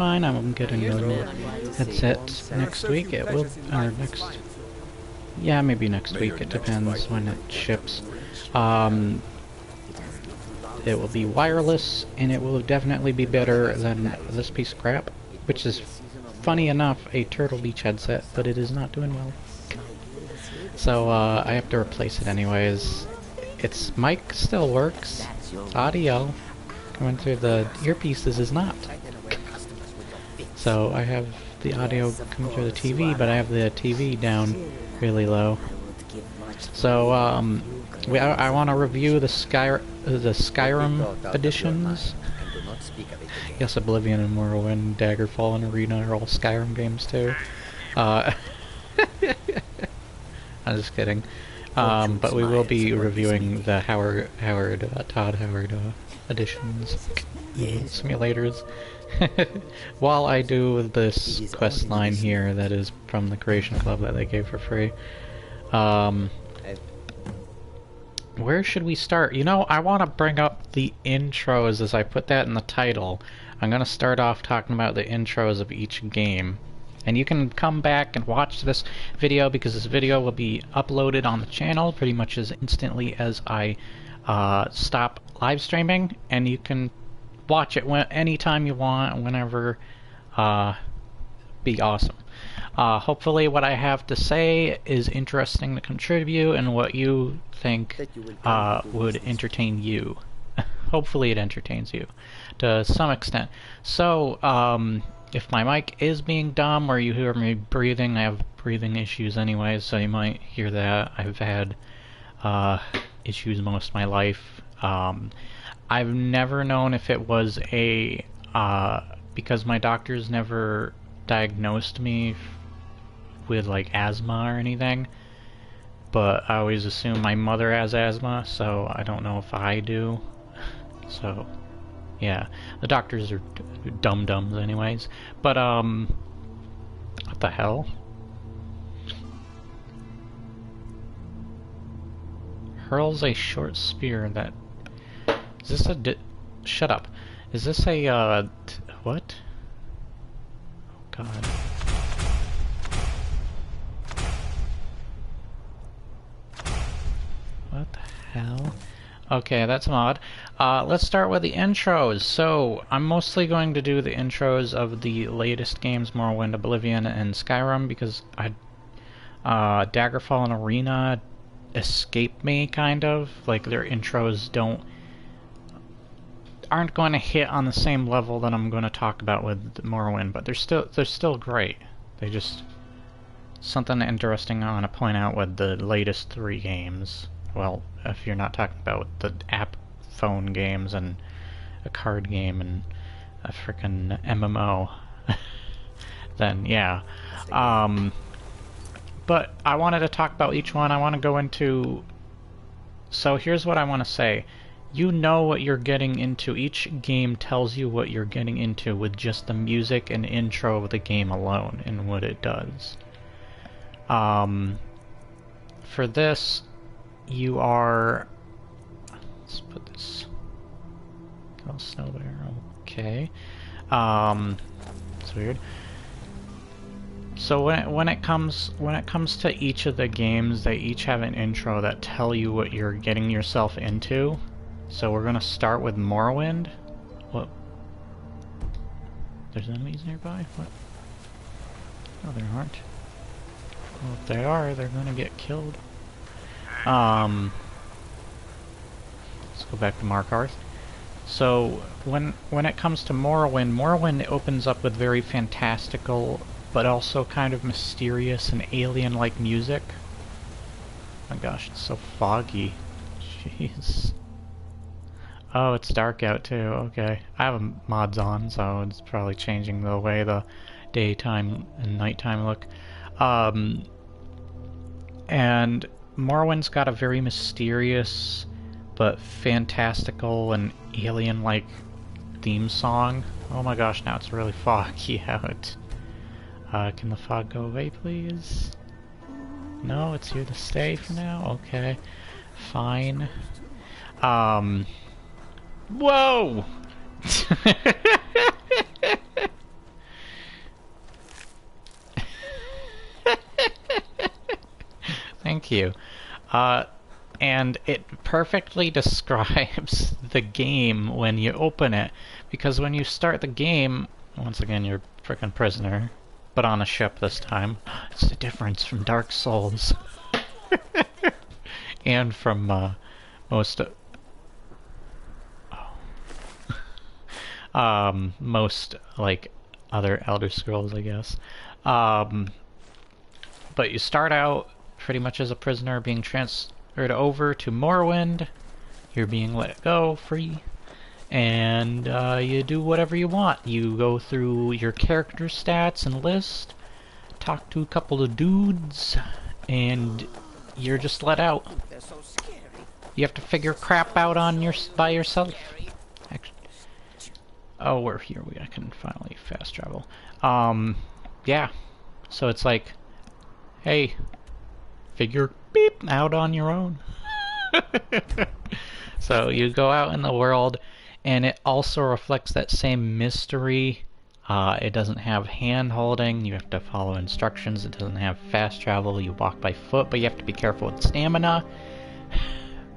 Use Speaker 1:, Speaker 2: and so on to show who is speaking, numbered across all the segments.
Speaker 1: fine. I'm getting a new headset next week. It will, or next, yeah, maybe next week. It depends when it ships. It will be wireless, and it will definitely be better than this piece of crap, which is, funny enough, a Turtle Beach headset, but it is not doing well. So, I have to replace it anyways. Its mic still works. Audio coming through the earpieces is not. So, I have the audio coming through the TV, but I have the TV down really low. So, I want to review the Skyrim editions. Yes, Oblivion and Morrowind, Daggerfall and Arena are all Skyrim games too. I'm just kidding. But we will be reviewing the Todd Howard editions, simulators. While I do this quest line here that is from the Creation Club that they gave for free. Where should we start? You know, I want to bring up the intros as I put that in the title. I'm going to start off talking about the intros of each game. And you can come back and watch this video because this video will be uploaded on the channel pretty much as instantly as I stop live streaming. And you can watch it anytime you want, whenever. Be awesome. Hopefully what I have to say is interesting to contribute and what you think would entertain you. Hopefully it entertains you to some extent. So, if my mic is being dumb or you hear me breathing, I have breathing issues anyways, so you might hear that. I've had issues most of my life. I've never known if it was a because my doctors never diagnosed me with like asthma or anything, but I always assume my mother has asthma, so I don't know if I do. So yeah, the doctors are dum-dums anyways. But what the hell? Hurls a short spear that... Is this a shut up. Is this a what? Oh god. What the hell? Okay, that's mod. Let's start with the intros. So, I'm mostly going to do the intros of the latest games, Morrowind, Oblivion, and Skyrim, because Daggerfall and Arena escape me, kind of. Like, their intros aren't going to hit on the same level that I'm going to talk about with Morrowind, but they're still great. They just... Something interesting I want to point out with the latest 3 games. Well, if you're not talking about the app phone games and a card game and a frickin' MMO, then yeah. But I wanted to talk about each one. I want to go into... So here's what I want to say. You know what you're getting into. Each game tells you what you're getting into with just the music and intro of the game alone and what it does. For this... You are... Let's put this... Oh, snow bear, okay. It's weird. So when it comes to each of the games, they each have an intro that tell you what you're getting yourself into. So we're gonna start with Morrowind. What? There's enemies nearby? What? No, there aren't. Well, if they are, they're gonna get killed. Let's go back to Markarth. So, when it comes to Morrowind opens up with very fantastical, but also kind of mysterious and alien-like music. Oh my gosh, it's so foggy. Jeez. Oh, it's dark out too, okay. I have mods on, so it's probably changing the way the daytime and nighttime look. And Morrowind's got a very mysterious but fantastical and alien-like theme song. Oh my gosh, now it's really foggy out. Can the fog go away, please? No, it's here to stay for now? Okay. Fine. Whoa! Thank you. And it perfectly describes the game when you open it, because when you start the game, once again, you're a frickin' prisoner, but on a ship this time. It's the difference from Dark Souls. And from most most like other Elder Scrolls, I guess. But you start out pretty much as a prisoner being transferred over to Morrowind. You're being let go, free, and you do whatever you want. You go through your character stats and list, talk to a couple of dudes, and you're just let out. You have to figure crap out by yourself. Oh, we're here. I can finally fast travel. Yeah. So it's like, hey, figure beep out on your own. So you go out in the world, and it also reflects that same mystery. It doesn't have hand-holding. You have to follow instructions. It doesn't have fast travel. You walk by foot, but you have to be careful with stamina.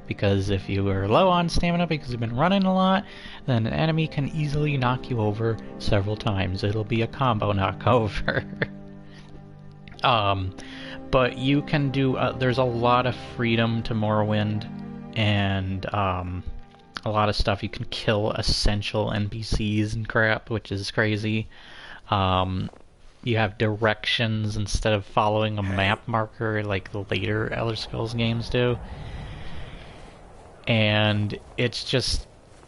Speaker 1: Because if you are low on stamina because you've been running a lot, then an enemy can easily knock you over several times. It'll be a combo knockover. But you can do, there's a lot of freedom to Morrowind, and a lot of stuff. You can kill essential NPCs and crap, which is crazy. You have directions instead of following a map marker like the later Elder Scrolls games do. And it's just,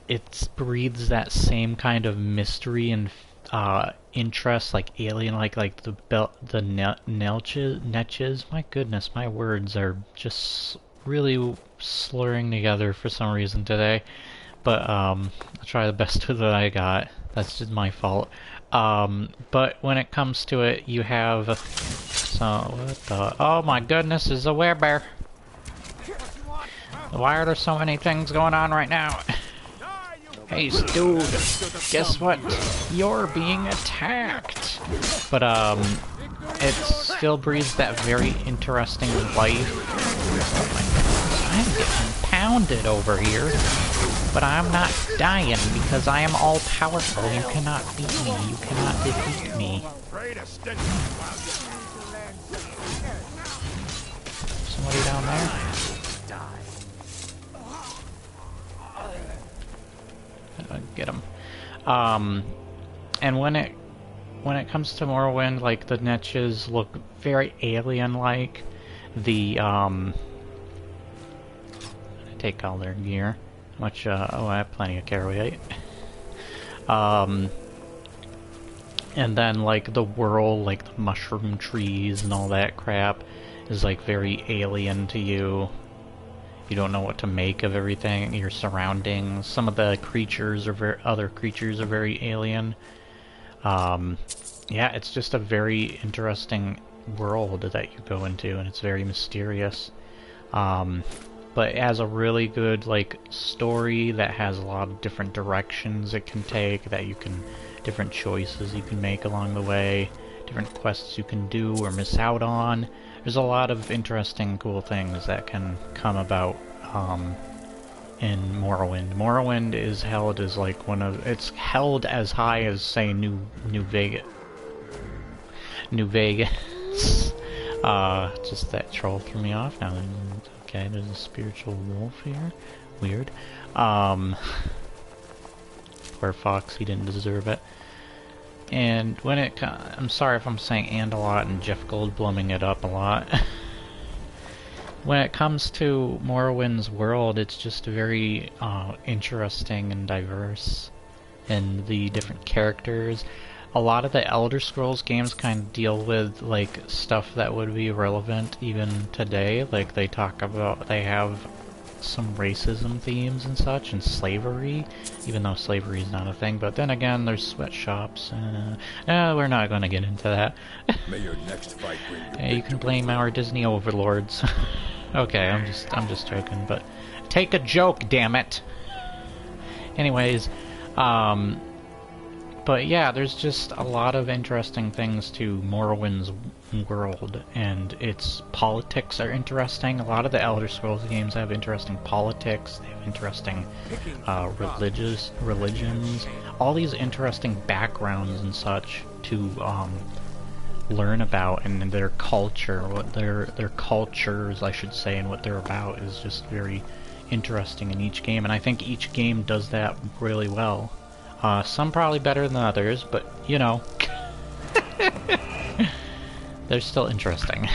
Speaker 1: it breathes that same kind of mystery and interest, like alien, like the Nelches. My goodness, my words are just really slurring together for some reason today. But I'll try the best with what I got. That's just my fault. But when it comes to it, you have oh my goodness, is a werebear. Why are there so many things going on right now? Hey, dude, guess what? You're being attacked. But, it still breathes that very interesting life. Oh my goodness, I'm getting pounded over here. But I'm not dying because I am all-powerful. You cannot beat me. You cannot defeat me. Somebody down there? Get him. And when it comes to Morrowind, like, the niches look very alien-like. The I take all their gear. Much oh, I have plenty of carry. And then like the world, like the mushroom trees and all that crap, is like very alien to you. You don't know what to make of everything, your surroundings. Some of the creatures are other creatures are very alien. Yeah, it's just a very interesting world that you go into, and it's very mysterious. But it has a really good, like, story that has a lot of different directions it can take, that you can, different choices you can make along the way, different quests you can do or miss out on. There's a lot of interesting, cool things that can come about in Morrowind. Morrowind is held as like it's held as high as, say, New Vegas. Just that troll threw me off. Now then, okay, there's a spiritual wolf here. Weird. Poor fox, he didn't deserve it. And when I'm sorry if I'm saying "and" a lot and Jeff Goldbluming it up a lot. When it comes to Morrowind's world, it's just very interesting and diverse in the different characters. A lot of the Elder Scrolls games kind of deal with like stuff that would be relevant even today. Like they have some racism themes and such, and slavery, even though slavery is not a thing. But then again, there's sweatshops. We're not going to get into that.
Speaker 2: May your next fight bring
Speaker 1: you can blame our Disney overlords. Okay, I'm just joking, but take a joke, damn it. Anyways, But yeah, there's just a lot of interesting things to Morrowind's world, and its politics are interesting. A lot of the Elder Scrolls games have interesting politics, they have interesting religions, all these interesting backgrounds and such to learn about, and their culture, what their cultures, I should say, and what they're about is just very interesting in each game, and I think each game does that really well. Some probably better than others, but, you know, they're still interesting.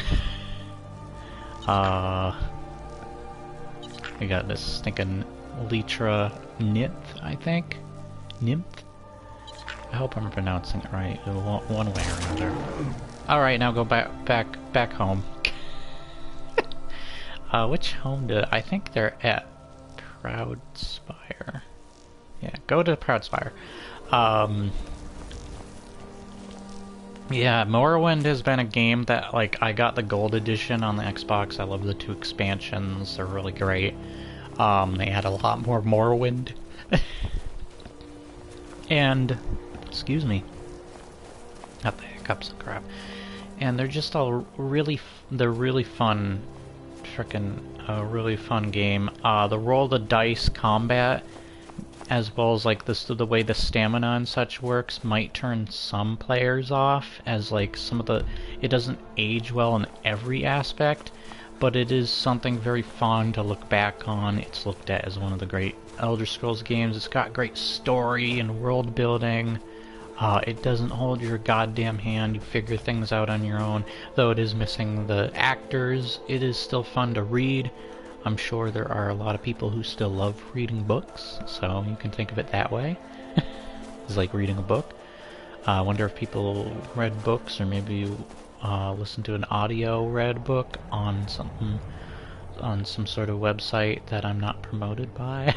Speaker 1: We got this stinking Litra Nymph, I think? Nymph? I hope I'm pronouncing it right, one way or another. Alright, now go back home. Which home did I think they're at? Proudspire. Yeah, go to Proudspire. Yeah, Morrowind has been a game that, like, I got the gold edition on the Xbox. I love the 2 expansions. They're really great. They had a lot more Morrowind. And, excuse me. Got the hiccups and crap. And they're just all they're really fun. Frickin' a really fun game. The roll the dice combat, as well as like the way the stamina and such works, might turn some players off, as like it doesn't age well in every aspect, but it is something very fun to look back on. It's looked at as one of the great Elder Scrolls games. It's got great story and world building. It doesn't hold your goddamn hand. You figure things out on your own. Though it is missing the actors, it is still fun to read. I'm sure there are a lot of people who still love reading books, so you can think of it that way. It's like reading a book. I wonder if people read books, or maybe listen to an audio read book on some sort of website that I'm not promoted by.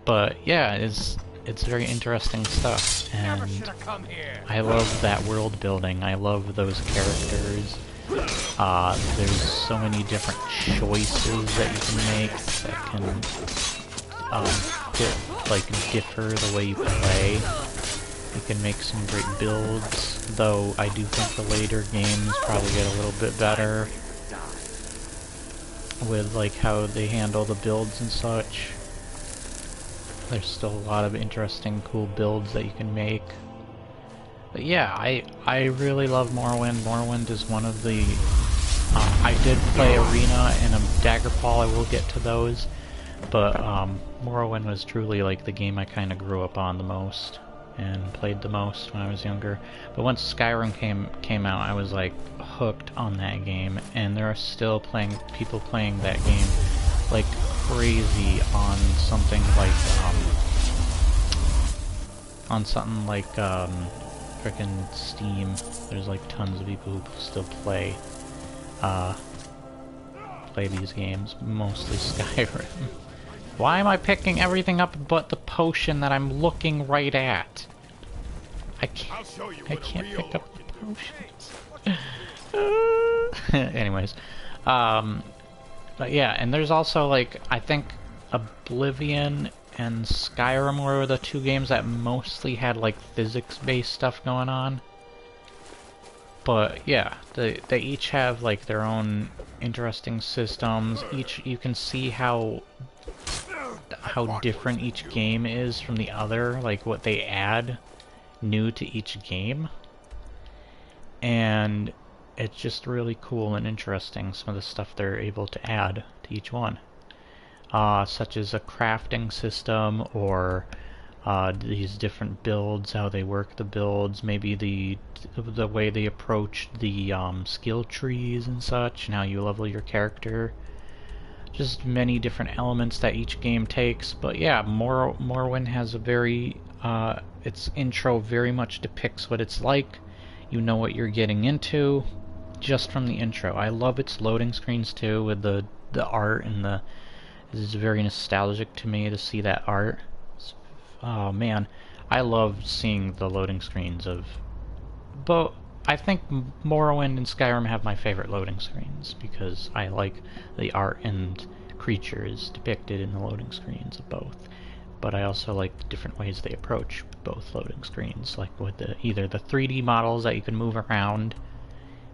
Speaker 1: But yeah, it's very interesting stuff, and I love that world building. I love those characters. There's so many different choices that you can make that can differ the way you play. You can make some great builds, though I do think the later games probably get a little bit better with like how they handle the builds and such. There's still a lot of interesting, cool builds that you can make. But yeah, I really love Morrowind. Morrowind is one of the... I did play Arena and Daggerfall, I will get to those. But Morrowind was truly like the game I kind of grew up on the most and played the most when I was younger. But once Skyrim came out, I was like hooked on that game, and there are still people playing that game like crazy on something like frickin' Steam. There's like tons of people who still play these games, mostly Skyrim. Why am I picking everything up but the potion that I'm looking right at? I can't pick up the potions. Anyways, but yeah, and there's also like, I think Oblivion and Skyrim were the 2 games that mostly had like physics-based stuff going on. But yeah, they each have like their own interesting systems. You can see how different each game is from the other, like what they add new to each game. And it's just really cool and interesting, some of the stuff they're able to add to each one. Such as a crafting system, or these different builds, how they work the builds, maybe the way they approach the skill trees and such, and how you level your character. Just many different elements that each game takes. But yeah, Morrowind has a very... its intro very much depicts what it's like. You know what you're getting into just from the intro. I love its loading screens too, with the art, and it's very nostalgic to me to see that art. Oh man, I love seeing the loading screens of... But I think Morrowind and Skyrim have my favorite loading screens, because I like the art and creatures depicted in the loading screens of both. but I also like the different ways they approach both loading screens, like with either the 3D models that you can move around,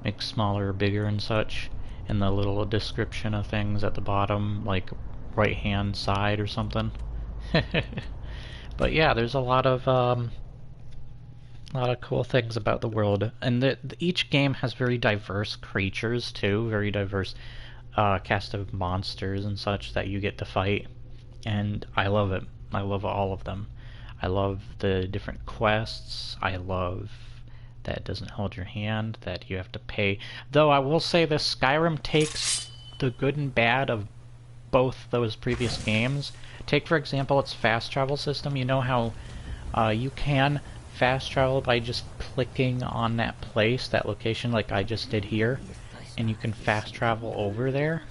Speaker 1: make smaller or bigger and such, and the little description of things at the bottom, like right hand side or something. But yeah, there's a lot of cool things about the world, and each game has very diverse creatures too, very diverse cast of monsters and such that you get to fight, and I love it. I love all of them. I love the different quests. I love that it doesn't hold your hand, that you have to pay. Though I will say this, Skyrim takes the good and bad of both those previous games. Take, for example, its fast travel system. You know how you can fast travel by just clicking on that place, that location, like I just did here, and you can fast travel over there.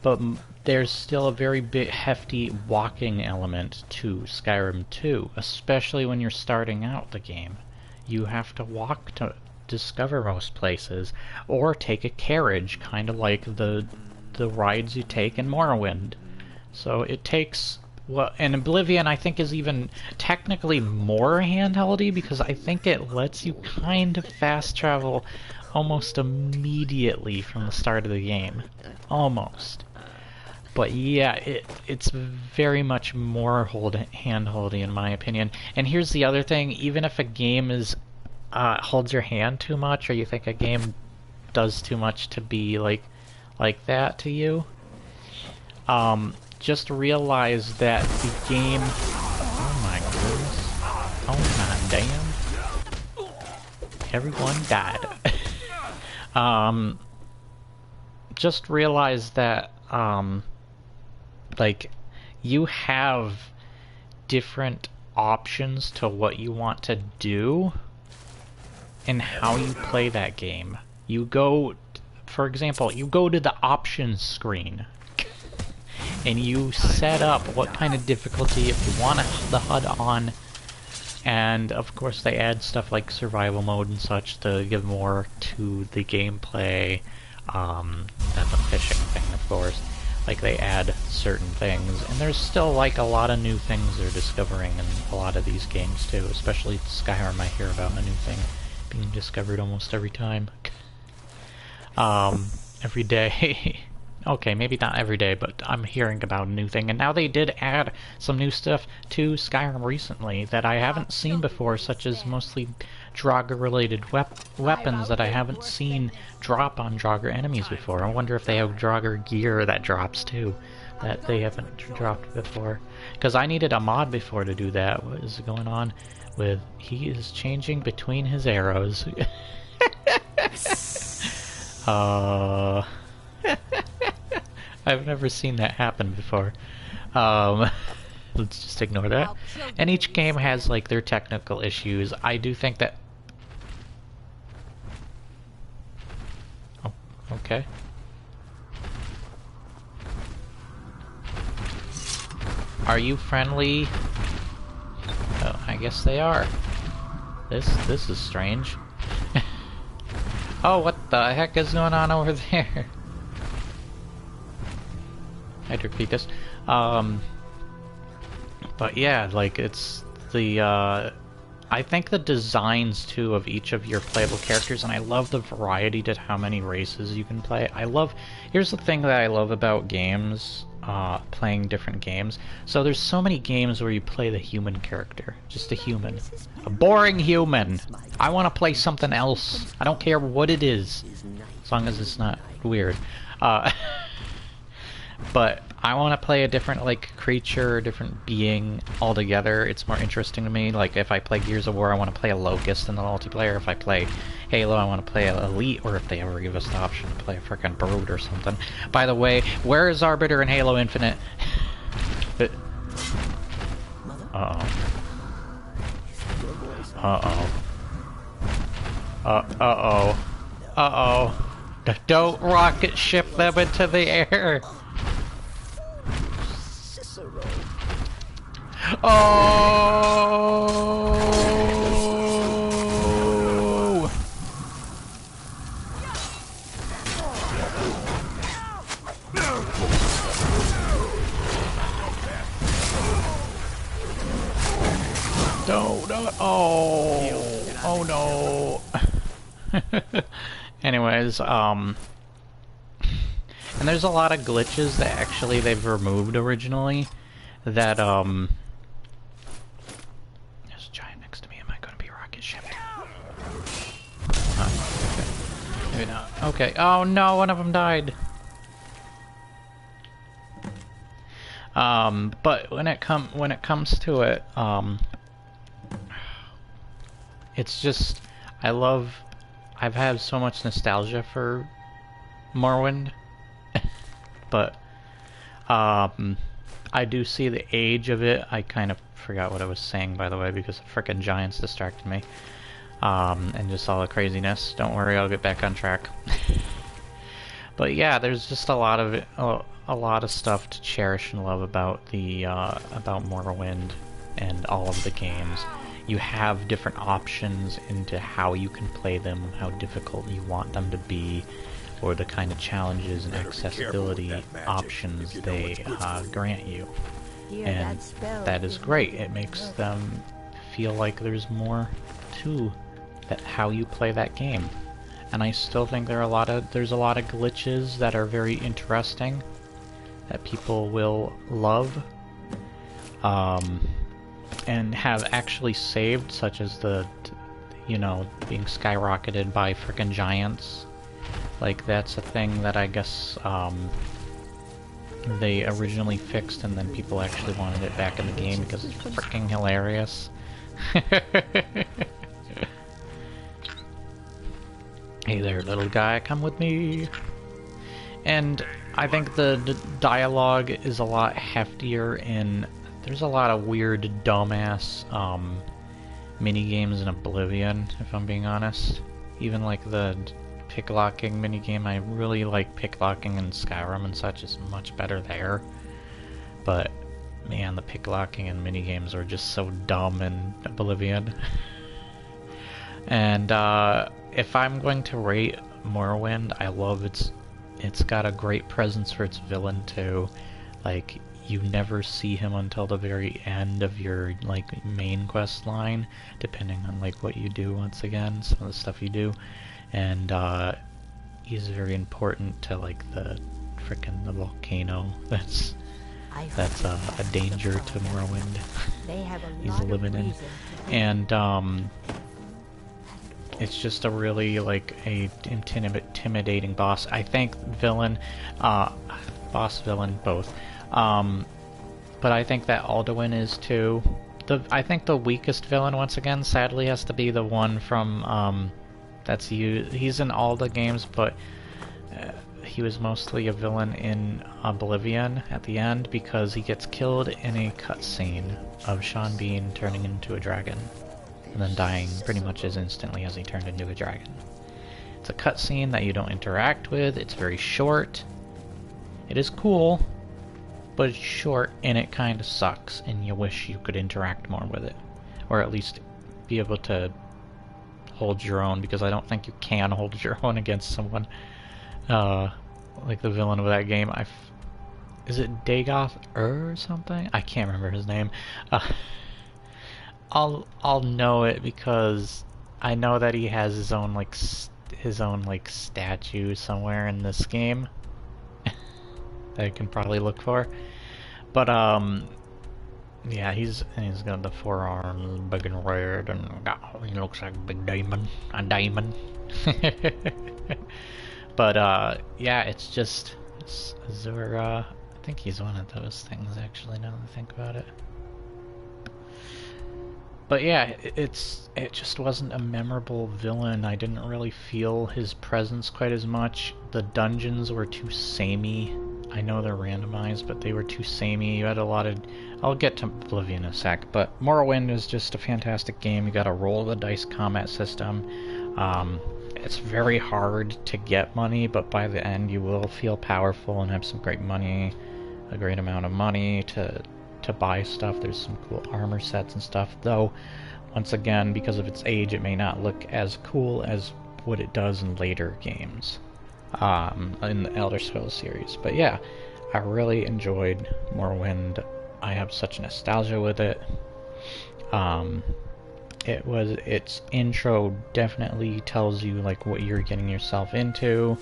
Speaker 1: But there's still a very big, hefty walking element to Skyrim 2, especially when you're starting out the game. You have to walk to discover most places, or take a carriage, kind of like the rides you take in Morrowind. So it takes... Well, and Oblivion, I think, is even technically more handheldy, because I think it lets you kind of fast travel almost immediately from the start of the game. Almost. But yeah, it's very much more handholdy in my opinion. And here's the other thing, even if a game is holds your hand too much, or you think a game does too much to be like that to you, just realize that the game... Oh my goodness. Oh my damn. Everyone died. Just realize that, like, you have different options to what you want to do and how you play that game. You go, for example, you go to the options screen and you set up what kind of difficulty, if you want the HUD on, and of course they add stuff like survival mode and such to give more to the gameplay. That's a fishing thing, of course. Like, they add certain things, and there's still like a lot of new things they're discovering in a lot of these games too, especially Skyrim. I hear about a new thing being discovered almost every time. Every day. Okay, maybe not every day, but I'm hearing about a new thing. And now they did add some new stuff to Skyrim recently that I haven't seen before, such as mostly Draugr-related weapons that I haven't seen drop on Draugr enemies before. I wonder if they have Draugr gear that drops too, that they haven't dropped before. Because I needed a mod before to do that. What is going on with... He is changing between his arrows. I've never seen that happen before. Let's just ignore that. And each game has like their technical issues. I do think that... Oh, okay. Are you friendly? Oh, I guess they are. This is strange. Oh, what the heck is going on over there? I'd repeat this. But yeah, like, it's the, I think the designs, too, of each of your playable characters, and I love the variety to how many races you can play. Here's the thing that I love about games, playing different games. So there's so many games where you play the human character. Just a human. A boring human! I want to play something else. I don't care what it is. As long as it's not weird. But I want to play a different, like, creature, a different being altogether. It's more interesting to me. Like, if I play Gears of War, I want to play a Locust in the multiplayer. If I play Halo, I want to play an Elite, or if they ever give us the option to play a frickin' Brood or something. By the way, where is Arbiter in Halo Infinite? Uh-oh. Uh-oh. Uh-oh. Uh-oh. Don't rocket ship them into the air! Oh! Anyways, and there's a lot of glitches that actually they've removed originally that, there's a giant next to me. Am I going to be rocket shipped? Okay. Maybe not. Okay. Oh no, one of them died. But when it comes to it, it's just, I've had so much nostalgia for Morrowind, but, I do see the age of it. I kind of forgot what I was saying, by the way, because the frickin' giants distracted me, and just all the craziness. Don't worry, I'll get back on track. But yeah, there's just a lot of it, a lot of stuff to cherish and love about the about Morrowind and all of the games. You have different options into how you can play them, how difficult you want them to be, or the kind of challenges and accessibility options they grant you. And that is great. It makes them feel like there's more to that how you play that game. And I still think there's a lot of glitches that are very interesting that people will love, and have actually saved, such as the, you know, being skyrocketed by frickin' giants. Like, that's a thing that I guess they originally fixed, and then people actually wanted it back in the game because it's fricking hilarious. Hey there, little guy, come with me. And I think the dialogue is a lot heftier, and there's a lot of weird, dumbass mini-games in Oblivion, if I'm being honest. Even like the picklocking minigame, I really like picklocking in Skyrim and such, is much better there. But man, the picklocking and minigames are just so dumb in Oblivion. And if I'm going to rate Morrowind, I love it's got a great presence for its villain too. Like, you never see him until the very end of your like main quest line, depending on like what you do. Once again, some of the stuff you do, and he's very important to like the frickin' the volcano. That's a danger to Morrowind. He's living in, and it's just a really like a intimidating boss. I think villain, boss villain both. But I think that Alduin is too. I think the weakest villain, once again, sadly, has to be the one from that's you. He's in all the games, but he was mostly a villain in Oblivion at the end because he gets killed in a cutscene of Sean Bean turning into a dragon and then dying pretty much as instantly as he turned into a dragon. It's a cutscene that you don't interact with. It's very short. It is cool, but it's short and it kind of sucks, and you wish you could interact more with it, or at least be able to hold your own, because I don't think you can hold your own against someone like the villain of that game. Is it Dagoth or something? I can't remember his name. I'll know it because I know that he has his own like statue somewhere in this game that I can probably look for. But yeah, he's got the forearms big and red, and he looks like a big diamond, But yeah, it's just Azur. I think he's one of those things, actually, now that I think about it. But yeah, it just wasn't a memorable villain. I didn't really feel his presence quite as much. The dungeons were too samey. I know they're randomized, but they were too samey. You had a lot of... I'll get to Oblivion in a sec, but Morrowind is just a fantastic game. You got a roll the dice combat system. It's very hard to get money, but by the end you will feel powerful and have some great money, a great amount of money to buy stuff. There's some cool armor sets and stuff, though once again, because of its age, it may not look as cool as what it does in later games in the Elder Scrolls series. But yeah, I really enjoyed Morrowind. I have such nostalgia with it. its intro definitely tells you like what you're getting yourself into,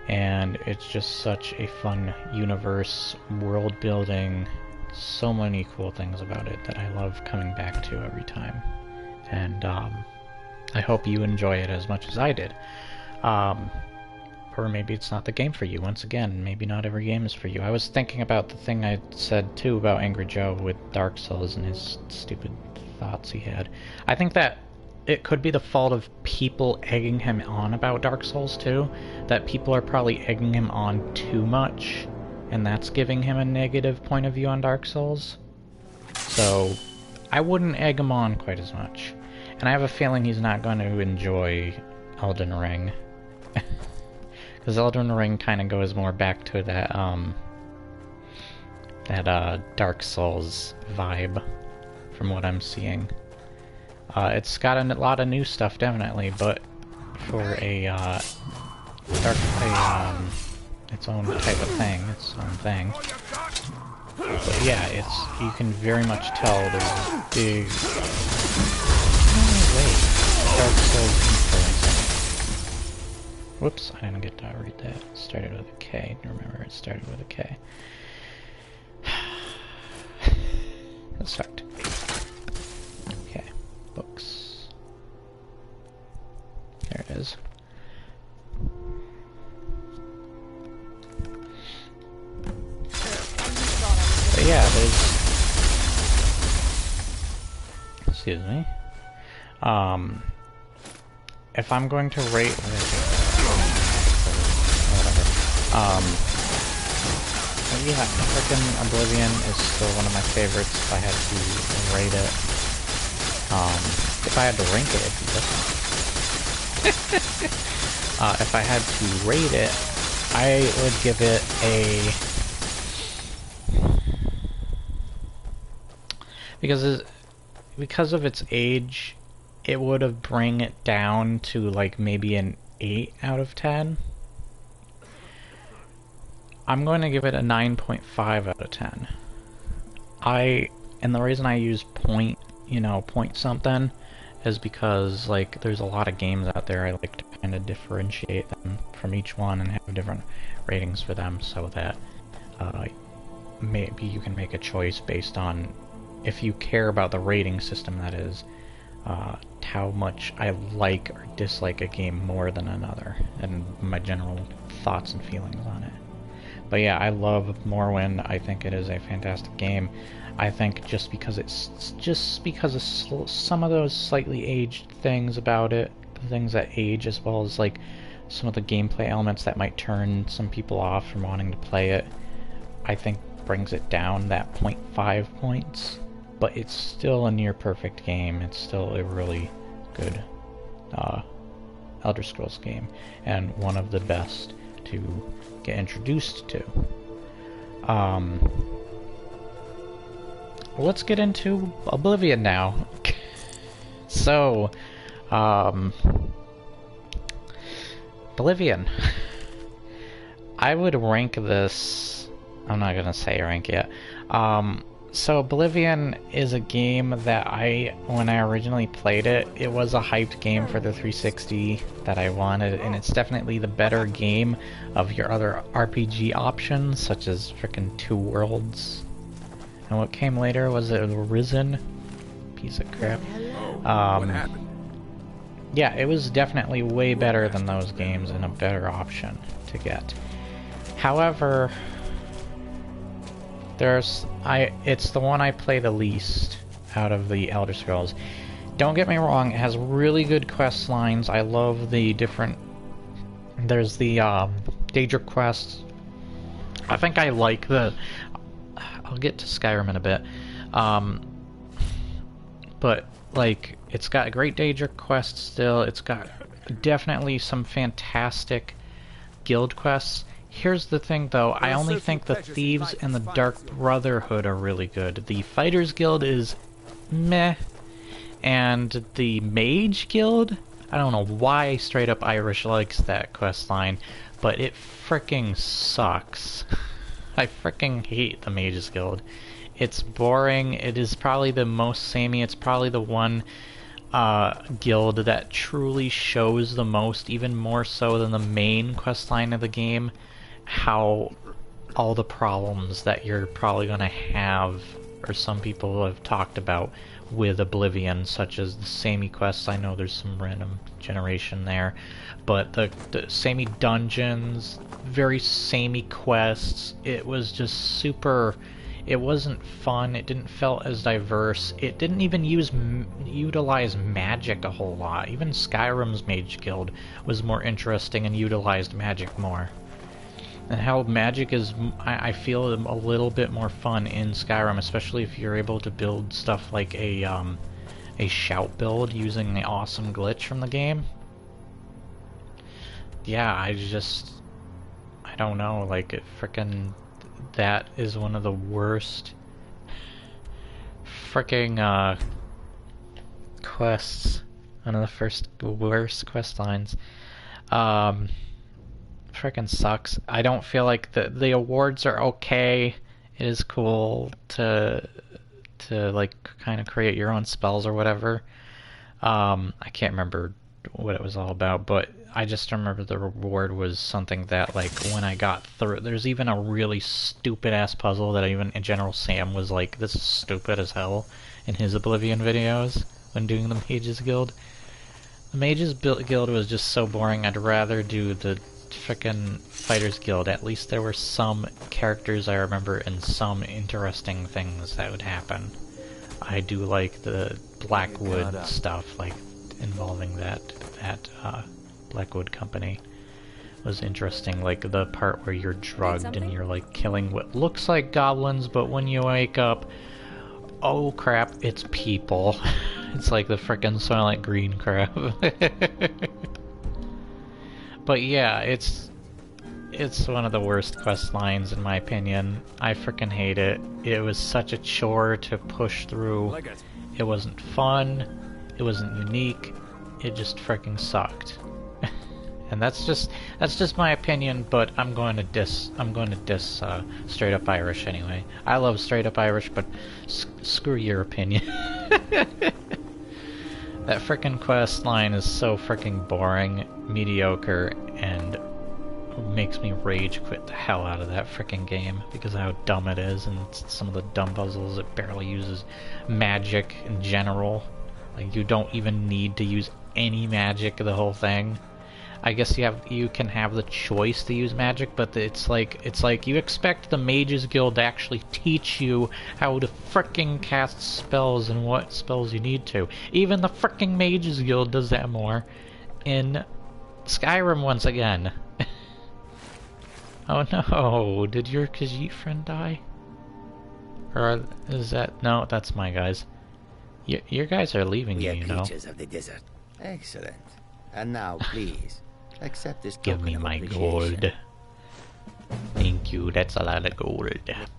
Speaker 1: and it's just such a fun universe, world building, so many cool things about it that I love coming back to every time. And I hope you enjoy it as much as I did. Or maybe it's not the game for you. Once again, maybe not every game is for you. I was thinking about the thing I said too about Angry Joe with Dark Souls and his stupid thoughts he had. I think that it could be the fault of people egging him on about Dark Souls too. That people are probably egging him on too much, and that's giving him a negative point of view on Dark Souls. So I wouldn't egg him on quite as much. And I have a feeling he's not going to enjoy Elden Ring. Because Elden Ring kind of goes more back to that, Dark Souls vibe, from what I'm seeing. It's got a lot of new stuff, definitely, but for a, its own type of thing, its own thing. But yeah, you can very much tell there's a big... Oh, wait. Dark Souls influence. Whoops, I didn't get to read that. It started with a K. Remember, it started with a K. Let's start. Okay, books. There it is. But yeah, there's... Excuse me. If I'm going to rate... yeah, frickin' Oblivion is still one of my favorites if I had to rate it. If I had to rank it, if I had to rate it, I would give it a... Because of its age, it would have bring it down to like maybe an 8 out of 10. I'm going to give it a 9.5 out of 10. And the reason I use point something is because like there's a lot of games out there. I like to kind of differentiate them from each one and have different ratings for them so that maybe you can make a choice based on, if you care about the rating system, that is, how much I like or dislike a game more than another, and my general thoughts and feelings on it. But yeah, I love Morrowind. I think it is a fantastic game. I think just because of some of those slightly aged things about it, things that age, as well as like some of the gameplay elements that might turn some people off from wanting to play it, I think brings it down that 0.5 points. But it's still a near perfect game. It's still a really good Elder Scrolls game, and one of the best to get introduced to. Let's get into Oblivion now. So, Oblivion. I would rank this... I'm not gonna say rank yet. So Oblivion is a game that when I originally played it, it was a hyped game for the 360 that I wanted, and it's definitely the better game of your other RPG options, such as frickin' Two Worlds. And what came later, was it Arisen? Piece of crap.
Speaker 2: What happened?
Speaker 1: Yeah, it was definitely way better than those games and a better option to get. However, it's the one I play the least out of the Elder Scrolls. Don't get me wrong, it has really good quest lines. I love the different... There's the Daedric quests. I think I like the... I'll get to Skyrim in a bit. But, like, it's got a great Daedric quest still. It's got definitely some fantastic guild quests. Here's the thing, though. I only think the Thieves and the Dark Brotherhood are really good. The Fighters Guild is meh. And the Mage Guild, I don't know why Straight Up Irish likes that quest line, but it fricking sucks. I fricking hate the Mages Guild. It's boring. It is probably the most samey. It's probably the one guild that truly shows the most, even more so than the main questline of the game, how all the problems that you're probably going to have, or some people have talked about with Oblivion, such as the samey quests. I know there's some random generation there, but the samey dungeons, very samey quests, it was just super... It wasn't fun, it didn't feel as diverse, it didn't even utilize magic a whole lot. Even Skyrim's Mage Guild was more interesting and utilized magic more. And how magic is, I feel, a little bit more fun in Skyrim, especially if you're able to build stuff like a shout build using the awesome glitch from the game. Yeah, I don't know, like, it frickin'... That is one of the worst fricking quests. One of the worst quest lines. Frickin' sucks. I don't feel like the awards are okay. It is cool to like kind of create your own spells or whatever. I can't remember what it was all about, but I just remember the reward was something that, like, when I got through... There's even a really stupid-ass puzzle that even General Sam was like, this is stupid as hell, in his Oblivion videos when doing the Mages Guild. The Mages Guild was just so boring, I'd rather do the frickin' Fighters Guild. At least there were some characters I remember and some interesting things that would happen. I do like the Blackwood stuff, like, involving that Blackwood Company was interesting, like the part where you're drugged and you're like killing what looks like goblins, but when you wake up, oh crap, it's people. It's like the frickin' Silent Green crap. But yeah, it's one of the worst quest lines in my opinion. I frickin' hate it. It was such a chore to push through. It wasn't fun. It wasn't unique. It just frickin' sucked. And that's just my opinion, but I'm going to diss Straight Up Irish anyway. I love Straight Up Irish, but screw your opinion. That frickin' quest line is so frickin' boring, mediocre, and makes me rage quit the hell out of that frickin' game because of how dumb it is, and some of the dumb puzzles, it barely uses magic in general. Like, you don't even need to use any magic the whole thing. I guess you can have the choice to use magic, but it's like you expect the Mages Guild to actually teach you how to fricking cast spells and what spells you need to. Even the fricking Mages Guild does that more in Skyrim once again. Oh no, did your Khajiit friend die? Or is that... No, that's my guys. Your guys are leaving you, you know.
Speaker 3: Of the desert. Excellent. And now, please, accept this
Speaker 1: Give me my gold. Thank you, that's a lot of gold.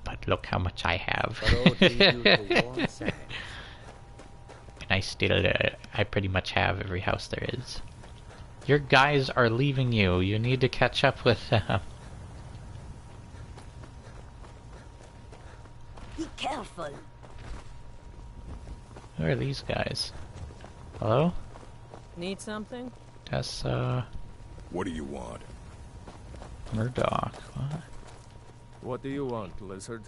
Speaker 1: But look how much I have. And I still, I pretty much have every house there is. Your guys are leaving you. You need to catch up with them.
Speaker 4: Be careful.
Speaker 1: Who are these guys? Hello?
Speaker 5: Need something?
Speaker 1: That's,
Speaker 2: What do you want?
Speaker 1: Murdoch. What?
Speaker 5: What do you want, lizard?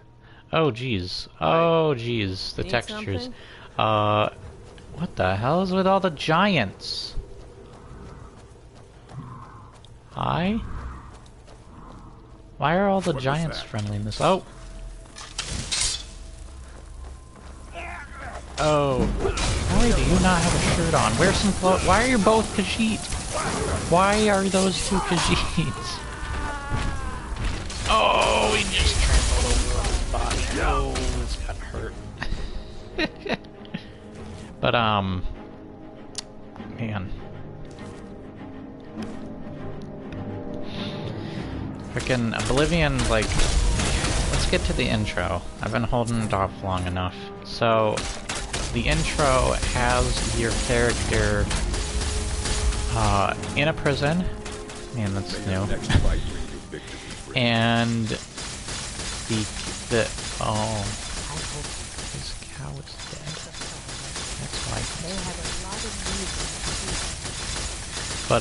Speaker 1: Oh, jeez. Oh, jeez. The
Speaker 5: Need
Speaker 1: textures.
Speaker 5: something?
Speaker 1: What the hell is with all the giants? Hi? Why are all the
Speaker 2: What was
Speaker 1: giants
Speaker 2: that?
Speaker 1: friendly in this? Oh! Oh. Why do you not have a shirt on? Wear some clothes. Why are you both Khajiit? Why are those two Khajiits? Oh, he just trampled over his body. Oh, it's got hurt. But, man. Frickin' Oblivion, like, let's get to the intro. I've been holding it off long enough. So, the intro has your character, in a prison. Man, that's new.
Speaker 2: Next fight bring you victory.
Speaker 1: And oh,
Speaker 4: They have a lot of music.
Speaker 1: But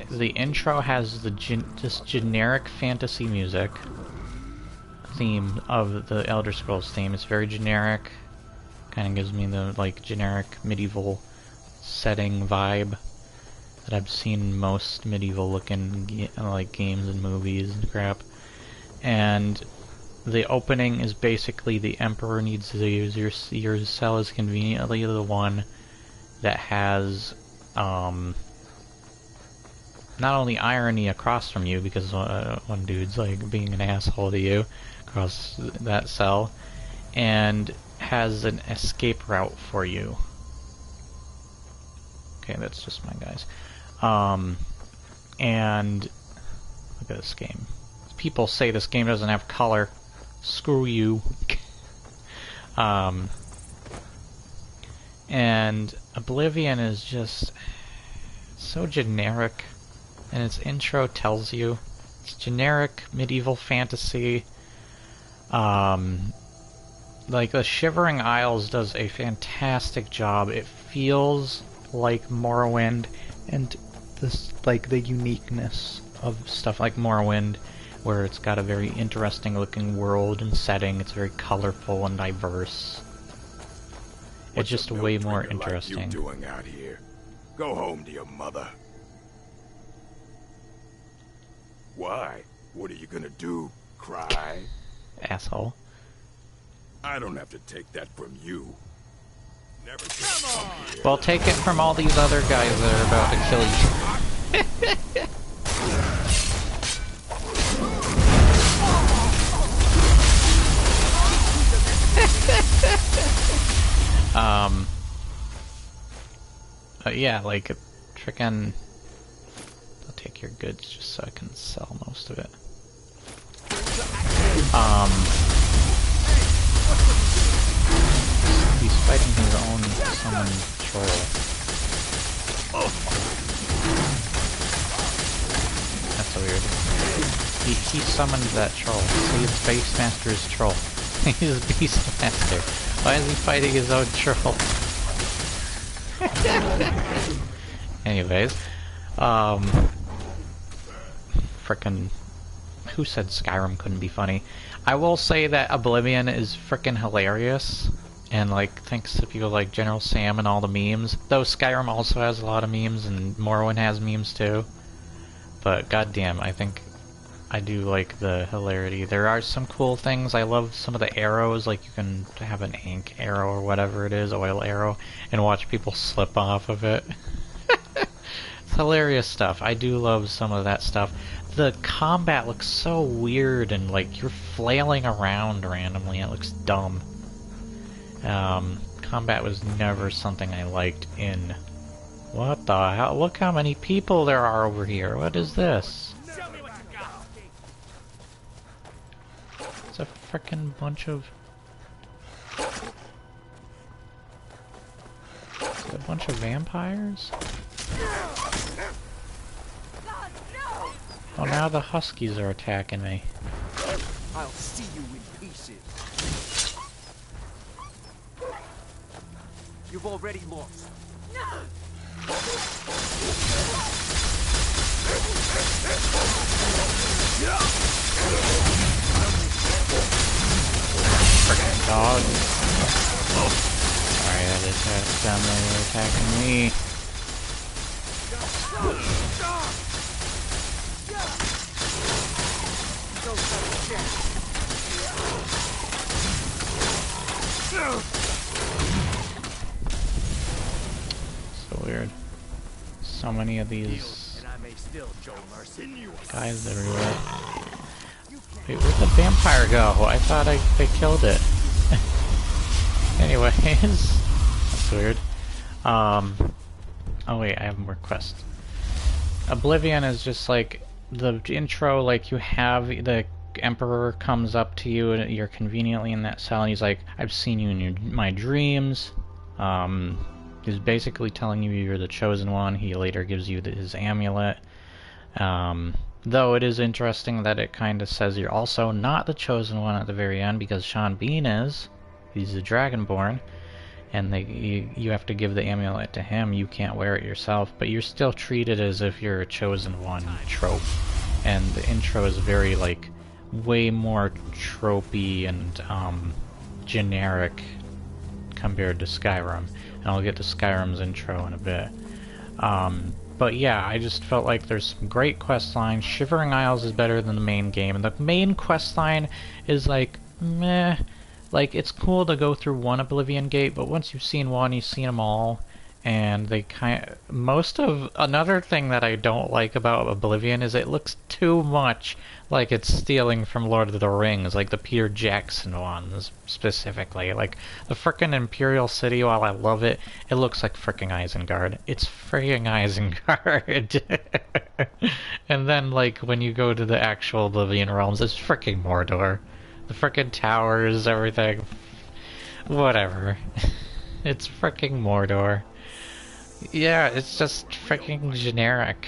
Speaker 1: the intro has just generic fantasy music theme of the Elder Scrolls theme. It's very generic. Kind of gives me the like generic medieval setting vibe that I've seen in most medieval looking like games and movies and crap. And the opening is basically the Emperor needs to use your cell is conveniently the one that has not only irony across from you because one dude's like being an asshole to you across that cell, and has an escape route for you. Okay, that's just my guys. And look at this game. People say this game doesn't have color. Screw you. And Oblivion is just so generic, and its intro tells you it's generic medieval fantasy. Like the Shivering Isles does a fantastic job. It feels like Morrowind, and this like the uniqueness of stuff like Morrowind, where it's got a very interesting looking world and setting. It's very colorful and diverse. It's just way more interesting.
Speaker 2: What you doing out here? Go home to your mother. Why? What are you gonna do? Cry?
Speaker 1: Asshole.
Speaker 2: I don't have to take that from you. Never come on.
Speaker 1: Well, take it from all these other guys that are about to kill you. Yeah, like, frickin'... I'll take your goods just so I can sell most of it. He's fighting his own summon troll. That's weird. He summoned that troll. See, it's Beastmaster's troll. He's a Beastmaster. Why is he fighting his own troll? Anyways, frickin', who said Skyrim couldn't be funny? I will say that Oblivion is frickin' hilarious, and like, thanks to people like General Sam and all the memes, though Skyrim also has a lot of memes, and Morrowind has memes too, but goddamn, I think I do like the hilarity. There are some cool things. I love some of the arrows, like you can have an ink arrow or whatever it is, oil arrow, and watch people slip off of it. It's hilarious stuff. I do love some of that stuff. The combat looks so weird and like you're flailing around randomly. It looks dumb. Combat was never something I liked in... What the hell? Look how many people there are over here. What is this? It's a frickin' bunch of... Is it a bunch of vampires? Oh, now the huskies are attacking me.
Speaker 6: I'll see you in pieces. You've already lost.
Speaker 1: Frickin' dog. Sorry, I just had them attacking me. So weird. So many of these guys everywhere. Wait, where'd the vampire go? I thought they killed it. Anyways, that's weird. Oh wait, I have more quests. Oblivion is just like the intro, like you have the Emperor comes up to you and you're conveniently in that cell and he's like, I've seen you in my dreams. He's basically telling you you're the chosen one. He later gives you his amulet. Though it is interesting that it kind of says you're also not the chosen one at the very end because Sean Bean is. He's a Dragonborn, and you have to give the amulet to him. You can't wear it yourself, but you're still treated as if you're a chosen one trope. And the intro is very, like, way more tropey and generic compared to Skyrim. And I'll get to Skyrim's intro in a bit. But yeah, I just felt like there's some great quest lines. Shivering Isles is better than the main game, and the main quest line is like, meh. Like, it's cool to go through one Oblivion gate, but once you've seen one, you've seen them all. And they another thing that I don't like about Oblivion is it looks too much like it's stealing from Lord of the Rings, like the Peter Jackson ones, specifically. Like, the frickin' Imperial City, while I love it, it looks like frickin' Isengard. It's frickin' Isengard! And then, like, when you go to the actual Oblivion realms, it's frickin' Mordor. The frickin' towers, everything. Whatever. It's frickin' Mordor. Yeah, it's just freaking generic.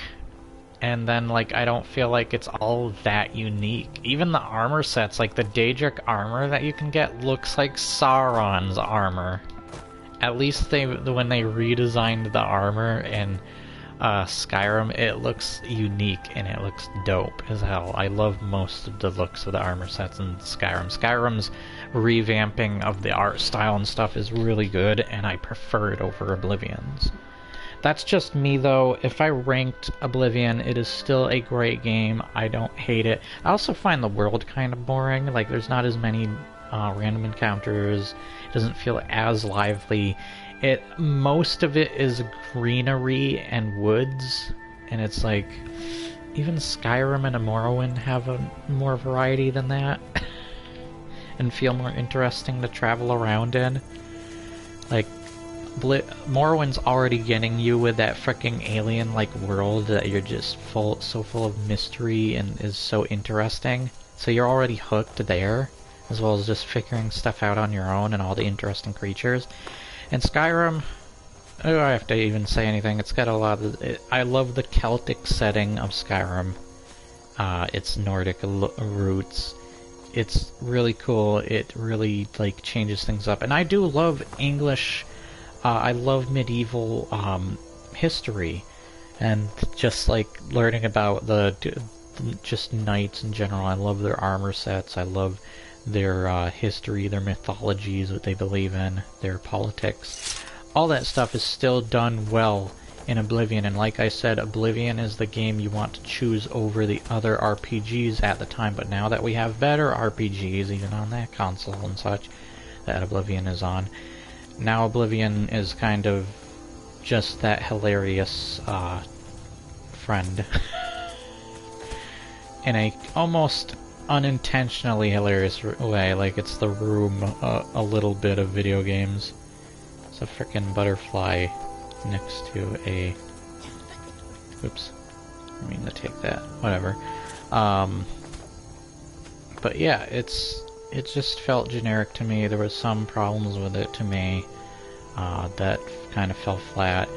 Speaker 1: And then, like, I don't feel like it's all that unique. Even the armor sets, like the Daedric armor that you can get, looks like Sauron's armor. At least when they redesigned the armor in Skyrim, it looks unique and it looks dope as hell. I love most of the looks of the armor sets in Skyrim. Skyrim's revamping of the art style and stuff is really good, and I prefer it over Oblivion's. That's just me, though. If I ranked Oblivion, it is still a great game. I don't hate it. I also find the world kind of boring. Like, there's not as many random encounters. It doesn't feel as lively. Most of it is greenery and woods, and it's like, even Skyrim and Morrowind have more variety than that, and feel more interesting to travel around in. Like, Morrowind's already getting you with that freaking alien-like world that you're just so full of mystery and is so interesting. So you're already hooked there, as well as just figuring stuff out on your own and all the interesting creatures. And Skyrim, oh, I have to even say anything. It's got a lot of... I love the Celtic setting of Skyrim. Its Nordic roots. It's really cool. It really, like, changes things up. And I do love English... I love medieval history, and just like learning about just knights in general. I love their armor sets. I love their history, their mythologies, what they believe in, their politics. All that stuff is still done well in Oblivion, and like I said, Oblivion is the game you want to choose over the other RPGs at the time. But now that we have better RPGs, even on that console and such, that Oblivion is on, now Oblivion is kind of just that hilarious friend. In a almost unintentionally hilarious way, like it's the room a little bit of video games. It's a frickin' butterfly next to a... Oops. I mean to take that. Whatever. But yeah, it just felt generic to me. There was some problems with it to me that kind of fell flat.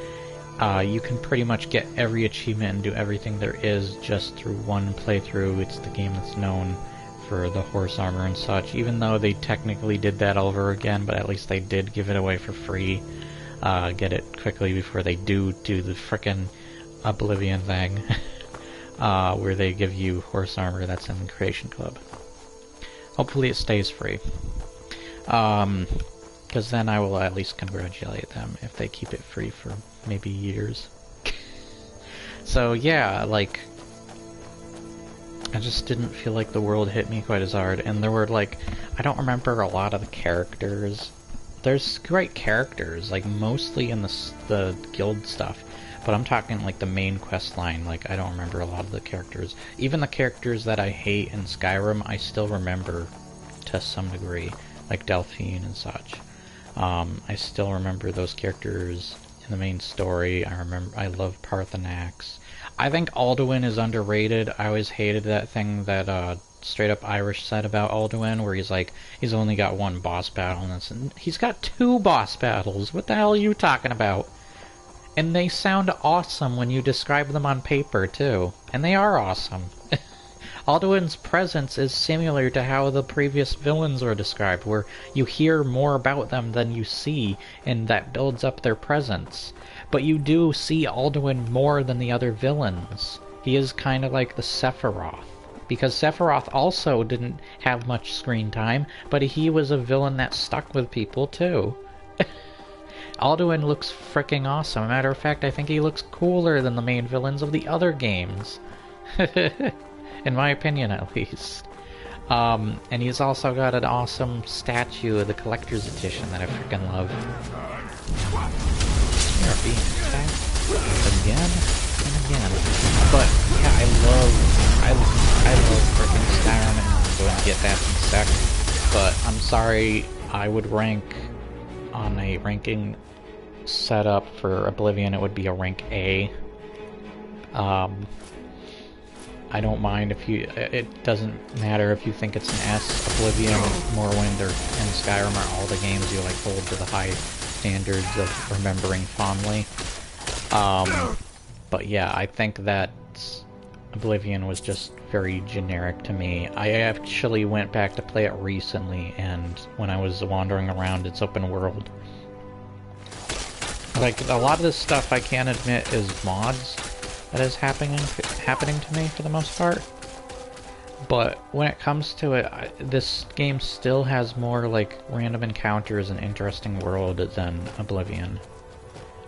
Speaker 1: You can pretty much get every achievement and do everything there is just through one playthrough. It's the game that's known for the horse armor and such, even though they technically did that over again, but at least they did give it away for free. Get it quickly before they do the frickin' Oblivion thing, where they give you horse armor that's in the Creation Club. Hopefully it stays free. Because then I will at least congratulate them if they keep it free for maybe years. So yeah, like, I just didn't feel like the world hit me quite as hard, and there were, like, I don't remember a lot of the characters. There's great characters, like, mostly in the guild stuff, but I'm talking, like, the main quest line. Like, I don't remember a lot of the characters. Even the characters that I hate in Skyrim, I still remember to some degree, like Delphine and such. I still remember those characters in the main story. I love Parthenax. I think Alduin is underrated. I always hated that thing that straight up Irish said about Alduin, where he's like, he's only got one boss battle, and he's got 2 boss battles. What the hell are you talking about? And they sound awesome when you describe them on paper, too. And they are awesome. Alduin's presence is similar to how the previous villains were described, where you hear more about them than you see, and that builds up their presence. But you do see Alduin more than the other villains. He is kind of like the Sephiroth. Because Sephiroth also didn't have much screen time, but he was a villain that stuck with people too. Alduin looks freaking awesome. Matter of fact, I think he looks cooler than the main villains of the other games. In my opinion, at least. And he's also got an awesome statue of the collector's edition that I freaking love. You're being attacked again and again. But yeah, I love freaking Skyrim, and I'm going to get that in a sec. But I'm sorry, I would rank on a ranking setup for Oblivion. It would be a rank A. I don't mind if you. It doesn't matter if you think it's an S. Oblivion, Morrowind, and Skyrim are all the games you like hold to the high standards of remembering fondly. But yeah, I think that Oblivion was just very generic to me. I actually went back to play it recently, and when I was wandering around its open world, like a lot of this stuff I can't admit is mods that is happening to me for the most part. But when it comes to it, this game still has more like random encounters and interesting world than Oblivion.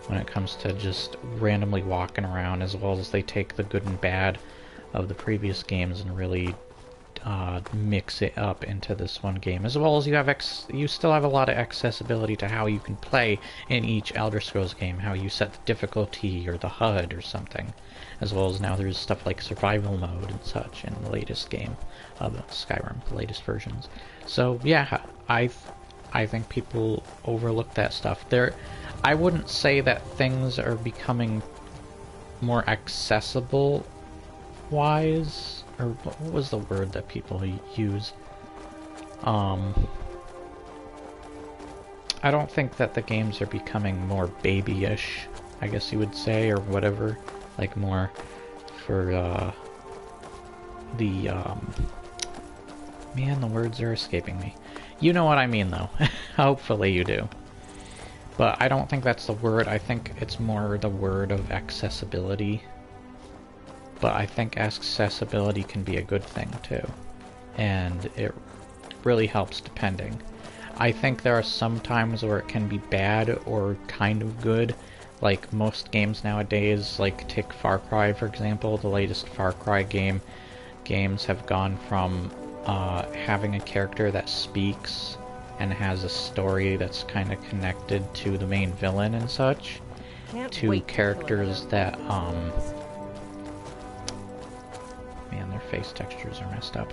Speaker 1: When it comes to just randomly walking around, as well as they take the good and bad of the previous games and really mix it up into this one game, as well as you still have a lot of accessibility to how you can play in each Elder Scrolls game, how you set the difficulty or the HUD or something, as well as now there's stuff like survival mode and such in the latest game of Skyrim, the latest versions. So yeah, I think people overlook that stuff. I wouldn't say that things are becoming more accessible wise, or what was the word that people use? I don't think that the games are becoming more babyish, I guess you would say, or whatever, like more for man, the words are escaping me. You know what I mean though. Hopefully you do. But I don't think that's the word. I think it's more the word of accessibility. But I think accessibility can be a good thing too. And it really helps depending. I think there are some times where it can be bad or kind of good. Like most games nowadays, like take Far Cry for example. The latest Far Cry games have gone from having a character that speaks and has a story that's kind of connected to the main villain and such, to characters that, man, their face textures are messed up,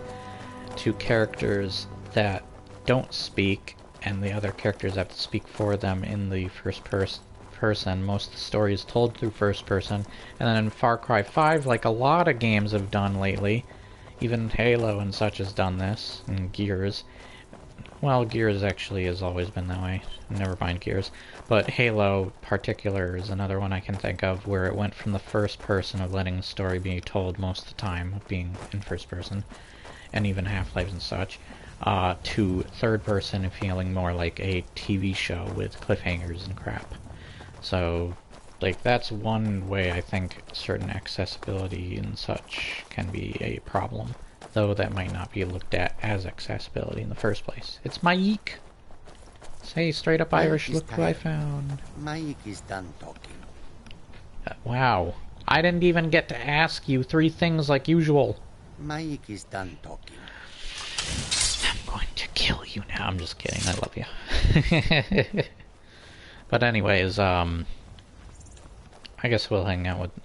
Speaker 1: to characters that don't speak, and the other characters have to speak for them in the first person. Most of the story is told through first person, and then in Far Cry 5, like a lot of games have done lately, even Halo and such has done this, and Gears. Well, Gears actually has always been that way. Never mind Gears. But Halo particular is another one I can think of where it went from the first person of letting the story be told most of the time, being in first person, and even Half-Life and such, to third person and feeling more like a TV show with cliffhangers and crap. So, like, that's one way I think certain accessibility and such can be a problem. Though that might not be looked at as accessibility in the first place. It's my yeek. Say straight up Irish, look who I found.
Speaker 3: Mike is done talking.
Speaker 1: Wow. I didn't even get to ask you 3 things like usual.
Speaker 3: Mike is done talking.
Speaker 1: I'm going to kill you now. I'm just kidding. I love you. But anyways, I guess we'll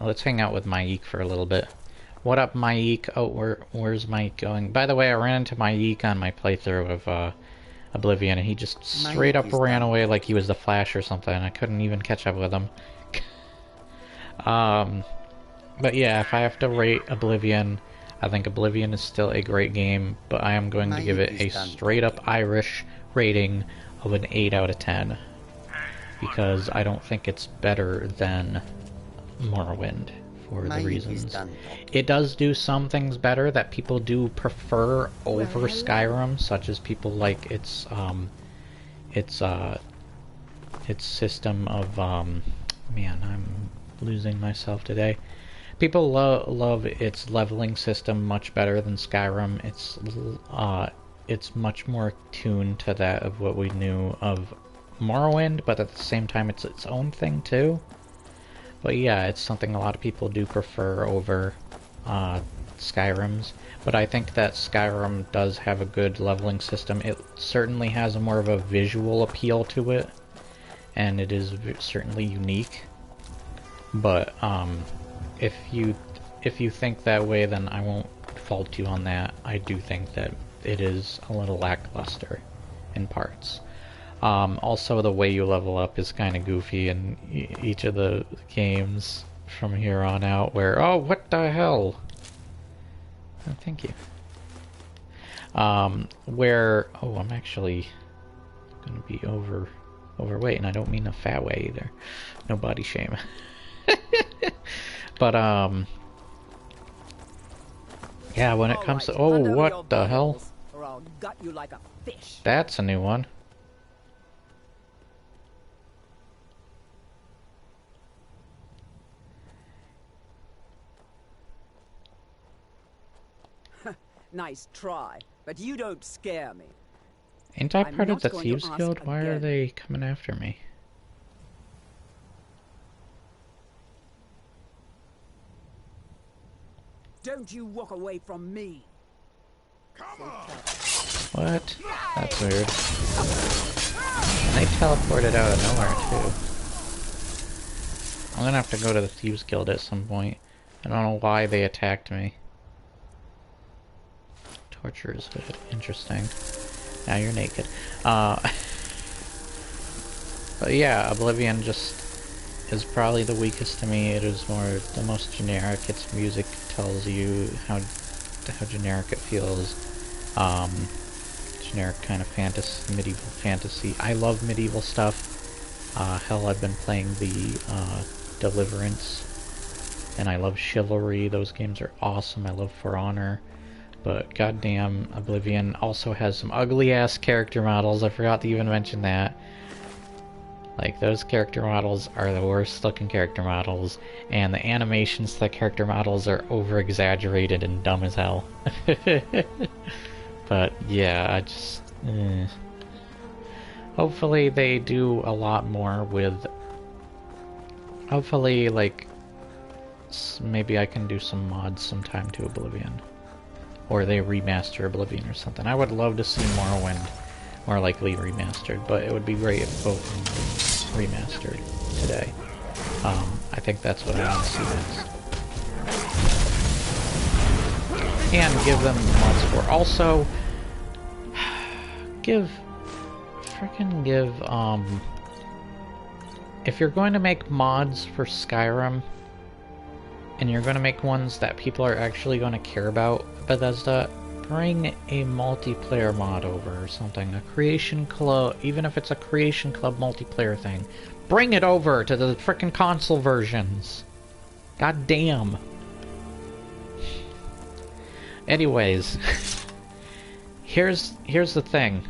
Speaker 1: let's hang out with Mike for a little bit. What up, Mike? Oh, where's Mike going? By the way, I ran into Mike on my playthrough of Oblivion, and he just straight up ran away like he was the Flash or something. I couldn't even catch up with him. But yeah, if I have to rate Oblivion, I think Oblivion is still a great game, but I am going to give it a straight up Irish rating of an 8 out of 10. Because I don't think it's better than Morrowind, for the
Speaker 3: My ink is
Speaker 1: reasons.
Speaker 3: done talking.
Speaker 1: It does do some things better that people do prefer over Skyrim, such as people like its system of man, I'm losing myself today. People love its leveling system much better than Skyrim. It's much more tuned to that of what we knew of Morrowind, but at the same time it's its own thing too. But yeah, it's something a lot of people do prefer over Skyrim's. But I think that Skyrim does have a good leveling system. It certainly has a more of a visual appeal to it, and it is certainly unique. But if you think that way, then I won't fault you on that. I do think that it is a little lackluster in parts. Also, the way you level up is kind of goofy in each of the games from here on out, where, oh, what the hell? Oh, thank you. Where, oh, I'm actually gonna be overweight, and I don't mean a fat way either. No body shame. But, yeah, when it comes to, oh, what the hell?
Speaker 6: Or I'll gut you like a fish.
Speaker 1: That's a new one.
Speaker 6: Nice try, but you don't scare me.
Speaker 1: Ain't I
Speaker 6: I'm
Speaker 1: part of
Speaker 6: not
Speaker 1: the
Speaker 6: going to
Speaker 1: Thieves
Speaker 6: ask
Speaker 1: Guild? Why are
Speaker 6: again.
Speaker 1: they coming after me?
Speaker 6: Don't you walk away from me.
Speaker 2: Come on!
Speaker 1: What? That's weird. And they teleported out of nowhere, too. I'm gonna have to go to the Thieves Guild at some point. I don't know why they attacked me. Torture is good. Interesting. Now you're naked. But yeah, Oblivion just is probably the weakest to me. It is the most generic. Its music tells you how generic it feels. Generic kind of fantasy, medieval fantasy. I love medieval stuff. Hell, I've been playing the Deliverance, and I love Chivalry. Those games are awesome. I love For Honor. But goddamn, Oblivion also has some ugly-ass character models. I forgot to even mention that. Like, those character models are the worst looking character models, and the animations to the character models are over-exaggerated and dumb as hell. But yeah, I just... Hopefully they do a lot more with... Hopefully, like, maybe I can do some mods sometime to Oblivion. Or they remaster Oblivion or something. I would love to see Morrowind more likely remastered, but it would be great if both of them were remastered today. I think that's what I want to see next. And give them mods for. Also, if you're going to make mods for Skyrim, and you're going to make ones that people are actually going to care about, Bethesda, bring a multiplayer mod over or something. A Creation Club, even if it's a Creation Club multiplayer thing. Bring it over to the frickin' console versions. God damn. Anyways, here's the thing.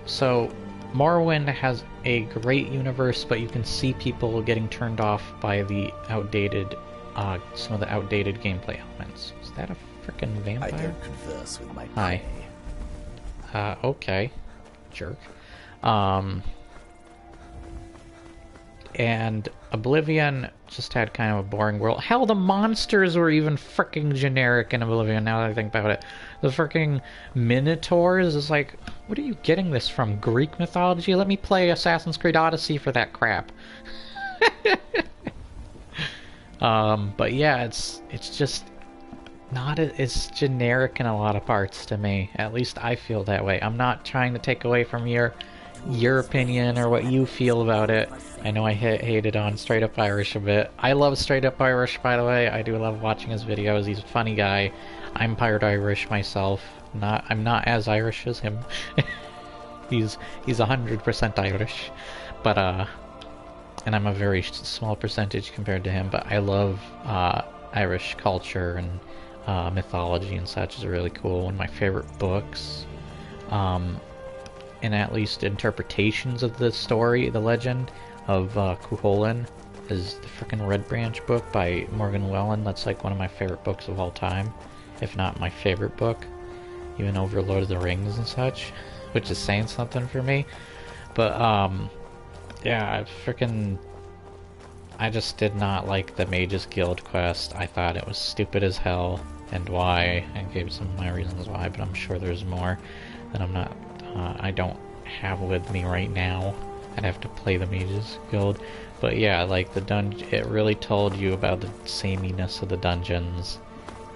Speaker 1: So, Morrowind has a great universe, but you can see people getting turned off by the outdated, some of the outdated gameplay elements. Is that a frickin' vampire?
Speaker 7: I don't converse with my
Speaker 1: Hi.
Speaker 7: prey.
Speaker 1: Okay. Jerk. And Oblivion just had kind of a boring world. Hell, the monsters were even frickin' generic in Oblivion, now that I think about it. The frickin' Minotaurs is like, what are you getting this from? Greek mythology? Let me play Assassin's Creed Odyssey for that crap. But yeah, it's just not it's generic in a lot of parts to me. At least I feel that way. I'm not trying to take away from your opinion or what you feel about it. I know I hated on Straight Up Irish a bit. I love Straight Up Irish, by the way. I do love watching his videos. He's a funny guy. I'm part Irish myself. I'm not as Irish as him. He's 100% Irish, but and I'm a very small percentage compared to him. But I love Irish culture and mythology and such is really cool. One of my favorite books, and at least interpretations of the story, the legend of Cuchulainn, is the frickin' Red Branch book by Morgan Llewellyn. That's like one of my favorite books of all time, if not my favorite book, even over Lord of the Rings and such, which is saying something for me. But yeah, I just did not like the Mages Guild quest. I thought it was stupid as hell, and why, and gave some of my reasons why, but I'm sure there's more that I don't have with me right now. I'd have to play the Mages Guild. But yeah, like the dungeon, it really told you about the sameness of the dungeons,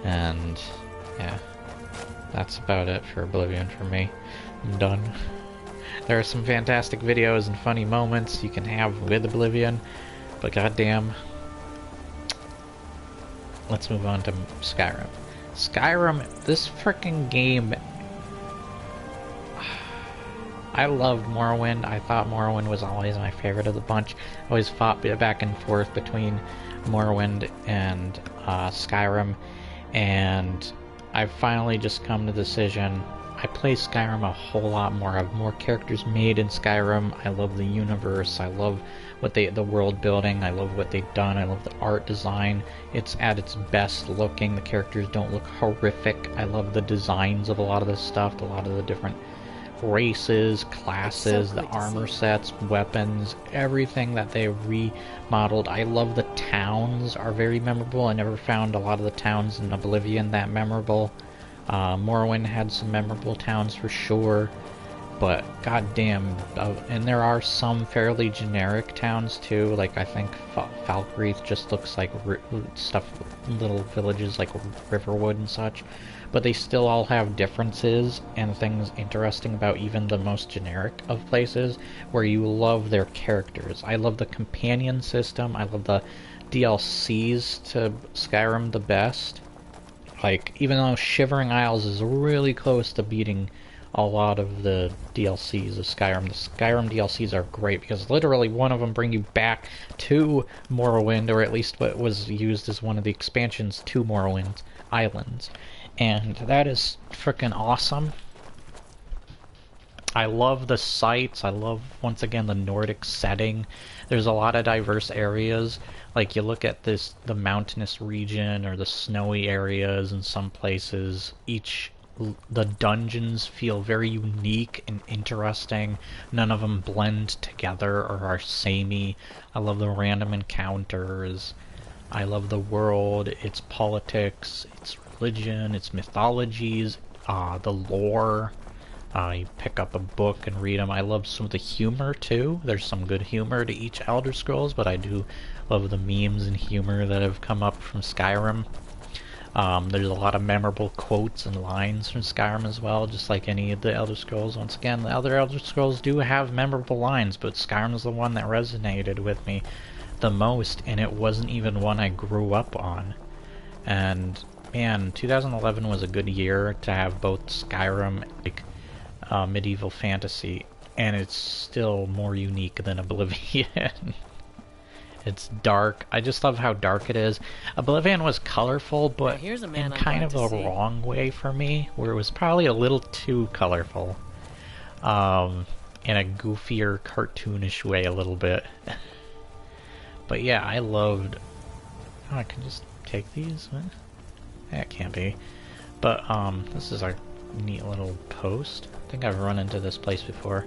Speaker 1: and yeah, that's about it for Oblivion for me. I'm done. There are some fantastic videos and funny moments you can have with Oblivion, but goddamn, let's move on to Skyrim. Skyrim, this freaking game, I loved Morrowind. I thought Morrowind was always my favorite of the bunch. I always fought back and forth between Morrowind and Skyrim, and I've finally just come to the decision. I play Skyrim a whole lot more. I have more characters made in Skyrim. I love the universe. I love what the world building. I love what they've done. I love the art design. It's at its best looking. The characters don't look horrific. I love the designs of a lot of this stuff, a lot of the different races, classes, the armor sets, weapons, everything that they remodeled. I love the towns are very memorable. I never found a lot of the towns in Oblivion that memorable. Morrowind had some memorable towns for sure, but goddamn, and there are some fairly generic towns too. Like I think Falkreath just looks like stuff, little villages like Riverwood and such. But they still all have differences and things interesting about even the most generic of places where you love their characters. I love the companion system. I love the DLCs to Skyrim the best. Like, even though Shivering Isles is really close to beating a lot of the DLCs of Skyrim, the Skyrim DLCs are great because literally one of them bring you back to Morrowind, or at least what was used as one of the expansions to Morrowind Islands. And that is freaking awesome. I love the sights. I love, once again, the Nordic setting. There's a lot of diverse areas. Like, you look at the mountainous region or the snowy areas in some places. The dungeons feel very unique and interesting. None of them blend together or are samey. I love the random encounters. I love the world, its politics, its religion, its mythologies, the lore. You pick up a book and read them. I love some of the humor too. There's some good humor to each Elder Scrolls, but I do love the memes and humor that have come up from Skyrim. There's a lot of memorable quotes and lines from Skyrim as well, just like any of the Elder Scrolls. Once again, the other Elder Scrolls do have memorable lines, but Skyrim is the one that resonated with me the most, and it wasn't even one I grew up on. And man, 2011 was a good year to have both Skyrim and medieval fantasy, and it's still more unique than Oblivion. It's dark. I just love how dark it is. Oblivion was colorful, but in kind of a wrong way for me, where it was probably a little too colorful. In a goofier, cartoonish way a little bit. But yeah, I loved... Oh, I can just take these? What? That can't be. But, this is our neat little post. I think I've run into this place before.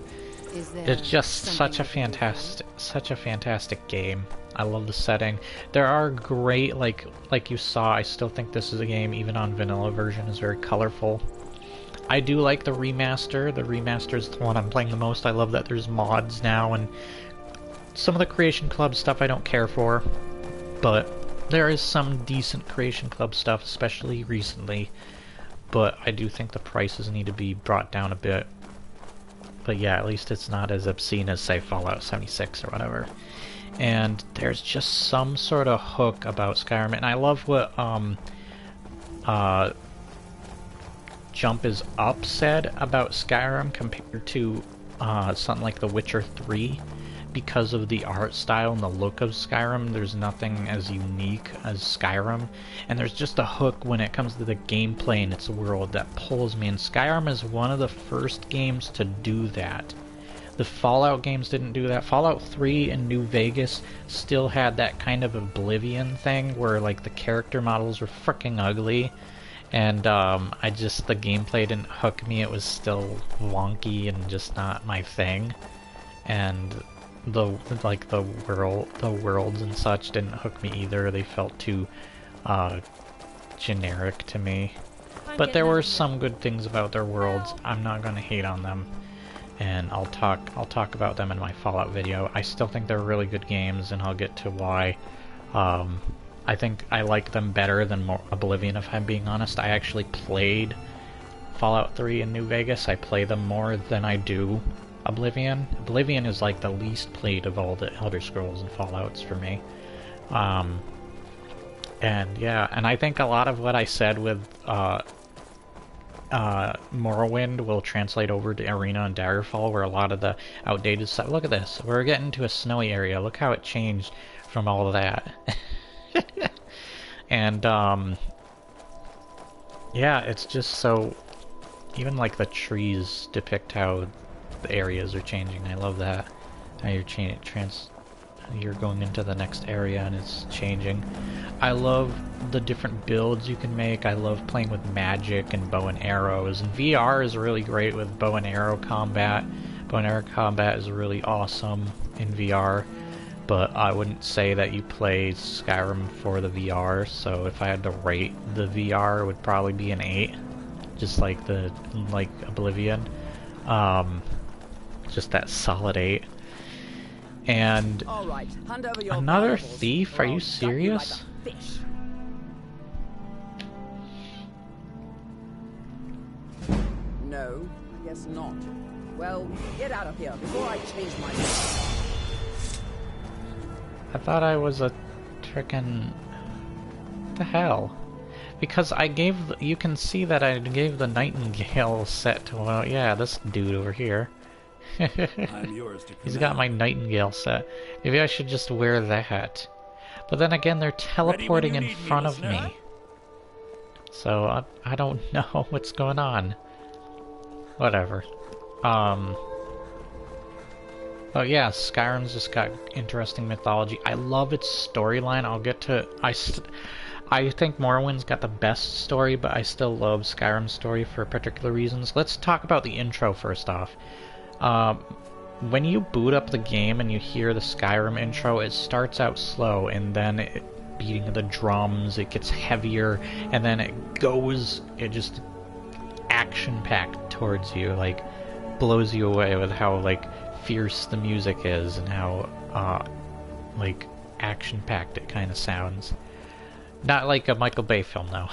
Speaker 1: It's just such a fantastic game. I love the setting. There are great, like you saw, I still think this is a game, even on vanilla version, is very colorful. I do like the remaster. The remaster is the one I'm playing the most. I love that there's mods now, and some of the Creation Club stuff I don't care for, but there is some decent Creation Club stuff, especially recently. But I do think the prices need to be brought down a bit. But yeah, at least it's not as obscene as, say, Fallout 76 or whatever. And there's just some sort of hook about Skyrim, and I love what Jump is Up said about Skyrim compared to something like The Witcher 3, because of the art style and the look of Skyrim. There's nothing as unique as Skyrim, and there's just a hook when it comes to the gameplay and its world that pulls me, and Skyrim is one of the first games to do that. The Fallout games didn't do that. Fallout 3 and New Vegas still had that kind of Oblivion thing where like the character models were freaking ugly, and the gameplay didn't hook me. It was still wonky and just not my thing, and the worlds and such didn't hook me either. They felt too generic to me. But there were some good things about their worlds. I'm not gonna hate on them, and I'll talk about them in my Fallout video. I still think they're really good games, and I'll get to why. I think I like them better than Oblivion, if I'm being honest. I actually played Fallout 3 and New Vegas. I play them more than I do Oblivion. Oblivion is like the least played of all the Elder Scrolls and Fallouts for me. And yeah, and I think a lot of what I said with Morrowind will translate over to Arena and Daggerfall, where a lot of the outdated stuff... Look at this, we're getting to a snowy area. Look how it changed from all of that. And yeah, it's just so... Even like the trees depict how the areas are changing. I love that. How you're going into the next area and it's changing. I love the different builds you can make. I love playing with magic and bow and arrows. And VR is really great with bow and arrow combat. Bow and arrow combat is really awesome in VR. But I wouldn't say that you play Skyrim for the VR, so if I had to rate the VR, it would probably be an 8. Just like Oblivion. Just that solid 8. And another thief? Are you serious?
Speaker 6: No, I guess not. Well, get out of here before I change my mind.
Speaker 1: I thought I was a frickin'... What the hell? Because I gave... You can see that I gave the Nightingale set to... Well, yeah, this dude over here.
Speaker 2: I'm yours to
Speaker 1: He's got my Nightingale set. Maybe I should just wear that. But then again, they're teleporting in front of me. So, I don't know what's going on. Whatever. Oh yeah, Skyrim's just got interesting mythology. I love its storyline. I'll get to... I think Morrowind's got the best story, but I still love Skyrim's story for particular reasons. Let's talk about the intro first off. When you boot up the game and you hear the Skyrim intro, it starts out slow, and then beating the drums, it gets heavier, and then it just action-packed towards you, like, blows you away with how, like, fierce the music is and how, like, action-packed it kind of sounds. Not like a Michael Bay film, though.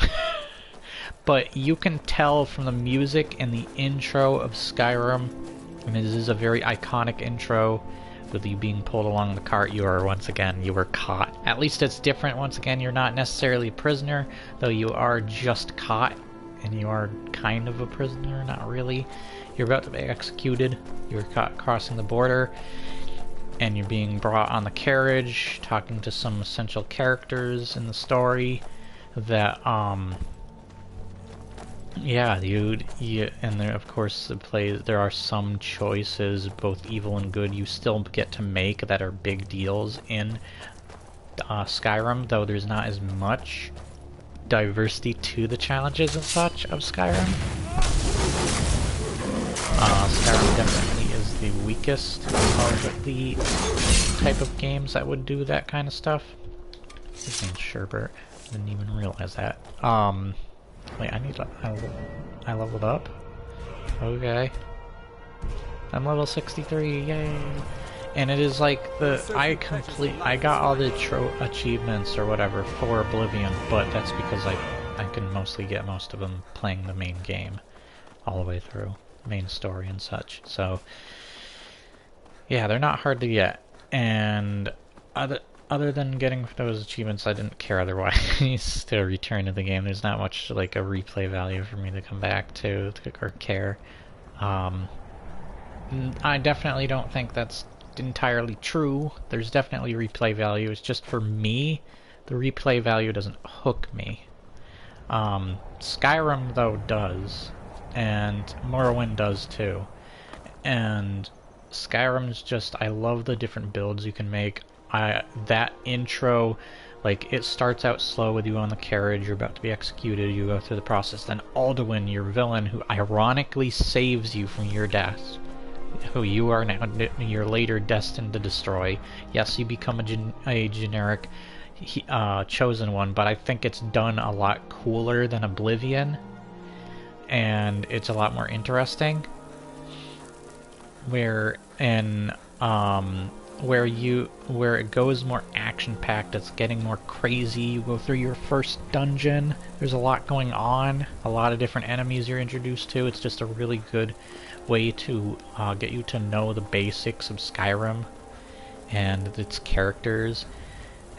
Speaker 1: But you can tell from the music and the intro of Skyrim, I mean, this is a very iconic intro, with you being pulled along the cart. You were caught. At least it's different. Once again, you're not necessarily a prisoner, though you are just caught, and you are kind of a prisoner, not really. You're about to be executed. You're caught crossing the border, and you're being brought on the carriage, talking to some essential characters in the story that, yeah, and there, of course, there are some choices, both evil and good, you still get to make that are big deals in Skyrim, though there's not as much diversity to the challenges and such of Skyrim. Skyrim definitely is the weakest of the type of games that would do that kind of stuff. His name's Sherbert. Didn't even realize that. Wait, I leveled up? Okay. I'm level 63, yay! And it is like I got all the achievements or whatever for Oblivion, but that's because I can mostly get most of them playing the main game all the way through, main story and such. So yeah, they're not hard to get, and other than getting those achievements, I didn't care otherwise to return to the game. There's not much like a replay value for me to come back to or care. I definitely don't think that's entirely true. There's definitely replay value. It's just for me, the replay value doesn't hook me. Skyrim, though, does. And Morrowind does, too. And Skyrim's just... I love the different builds you can make. That intro... Like, it starts out slow with you on the carriage, you're about to be executed, you go through the process, then Alduin, your villain, who ironically saves you from your death, who you are now, you're later destined to destroy. Yes, you become a generic chosen one, but I think it's done a lot cooler than Oblivion, and it's a lot more interesting, where it goes more action-packed, it's getting more crazy. You go through your first dungeon, there's a lot going on, a lot of different enemies you're introduced to. It's just a really good way to get you to know the basics of Skyrim and its characters,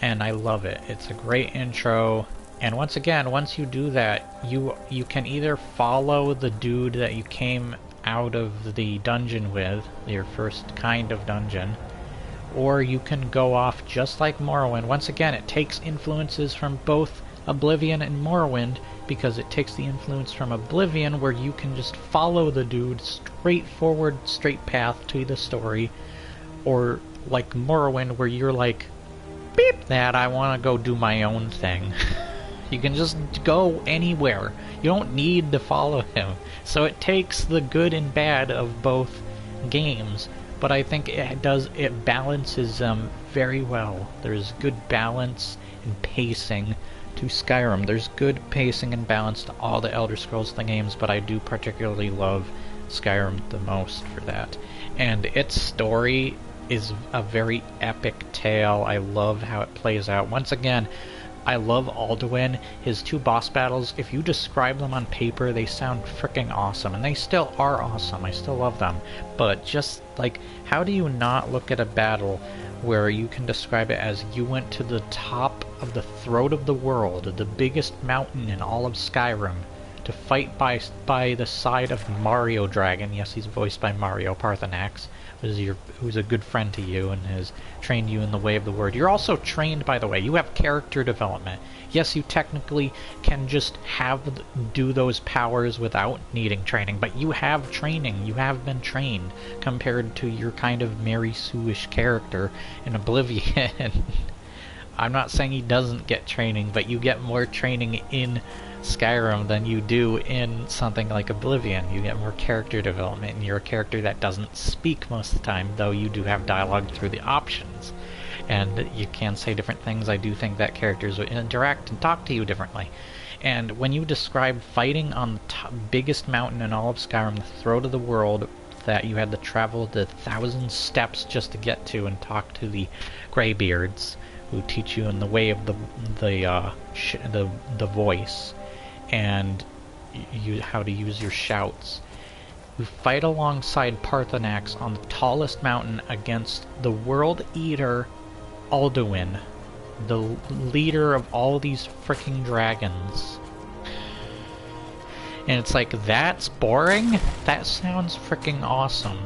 Speaker 1: and I love it. It's a great intro, and once again, once you do that, you can either follow the dude that you came out of the dungeon with, your first kind of dungeon, or you can go off just like Morrowind. Once again, it takes influences from both Oblivion and Morrowind, because it takes the influence from Oblivion, where you can just follow the dude straightforward, straight path to the story, or like Morrowind, where you're like, beep that, I want to go do my own thing. You can just go anywhere. You don't need to follow him. So it takes the good and bad of both games, but I think it balances them very well. There's good balance and pacing to Skyrim. There's good pacing and balance to all the Elder Scrolls games, but I do particularly love Skyrim the most for that. And its story is a very epic tale. I love how it plays out. Once again, I love Alduin. His two boss battles, if you describe them on paper, they sound freaking awesome. And they still are awesome. I still love them. But just, like, how do you not look at a battle where you can describe it as you went to the top of the throat of the world, the biggest mountain in all of Skyrim, to fight by the side of Mario Dragon. Yes, he's voiced by Mario Parthenax, who's a good friend to you and has trained you in the way of the word. You're also trained, by the way. You have character development. Yes, you technically can just do those powers without needing training, but you have training. You have been trained compared to your kind of Mary Sue-ish character in Oblivion. I'm not saying he doesn't get training, but you get more training in Skyrim than you do in something like Oblivion. You get more character development, and you're a character that doesn't speak most of the time, though you do have dialogue through the options. And you can say different things. I do think that characters will interact and talk to you differently. And when you describe fighting on the biggest mountain in all of Skyrim, the throat of the world, that you had to travel the 1,000 steps just to get to and talk to the Greybeards, who teach you in the way of the voice, and how to use your shouts. You fight alongside Parthenax on the tallest mountain against the World Eater Alduin, the leader of all these freaking dragons. And it's like, that's boring? That sounds freaking awesome.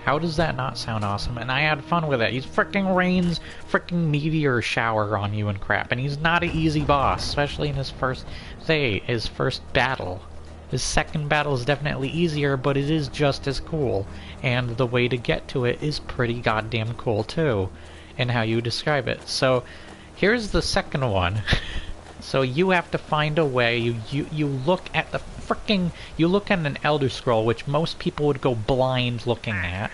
Speaker 1: How does that not sound awesome? And I had fun with it. He freaking rains freaking meteor shower on you and crap. And he's not an easy boss, especially in his first battle. His second battle is definitely easier, but it is just as cool. And the way to get to it is pretty goddamn cool too, in how you describe it. So here's the second one. So you have to find a way. You look at the freaking... You look at an Elder Scroll, which most people would go blind looking at.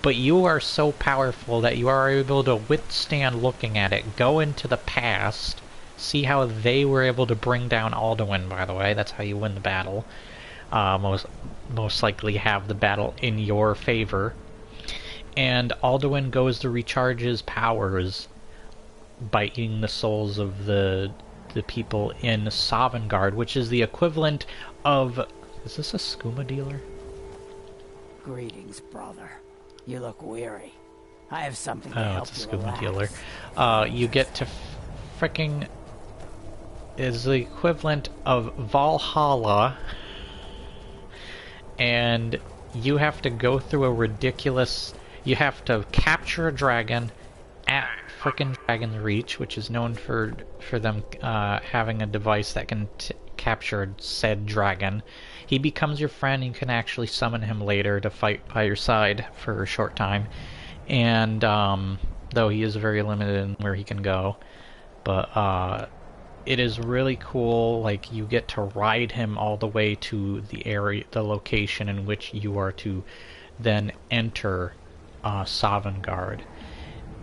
Speaker 1: But you are so powerful that you are able to withstand looking at it, go into the past, see how they were able to bring down Alduin, by the way. That's how you win the battle. Most likely have the battle in your favor. And Alduin goes to recharge his powers by eating the souls of the people in Sovngarde, which is the equivalent of... Is this a skooma dealer?
Speaker 7: Greetings, brother. You look weary. I have something to
Speaker 1: Oh,
Speaker 7: help
Speaker 1: it's a
Speaker 7: you
Speaker 1: skooma
Speaker 7: relax.
Speaker 1: dealer. You get to fricking... Is the equivalent of Valhalla, and you have to go through a ridiculous... you have to capture a dragon at frickin' Dragon's Reach, which is known for them having a device that can capture said dragon. He becomes your friend, and you can actually summon him later to fight by your side for a short time. And though he is very limited in where he can go, but it is really cool. Like, you get to ride him all the way to the location in which you are to then enter Sovngarde.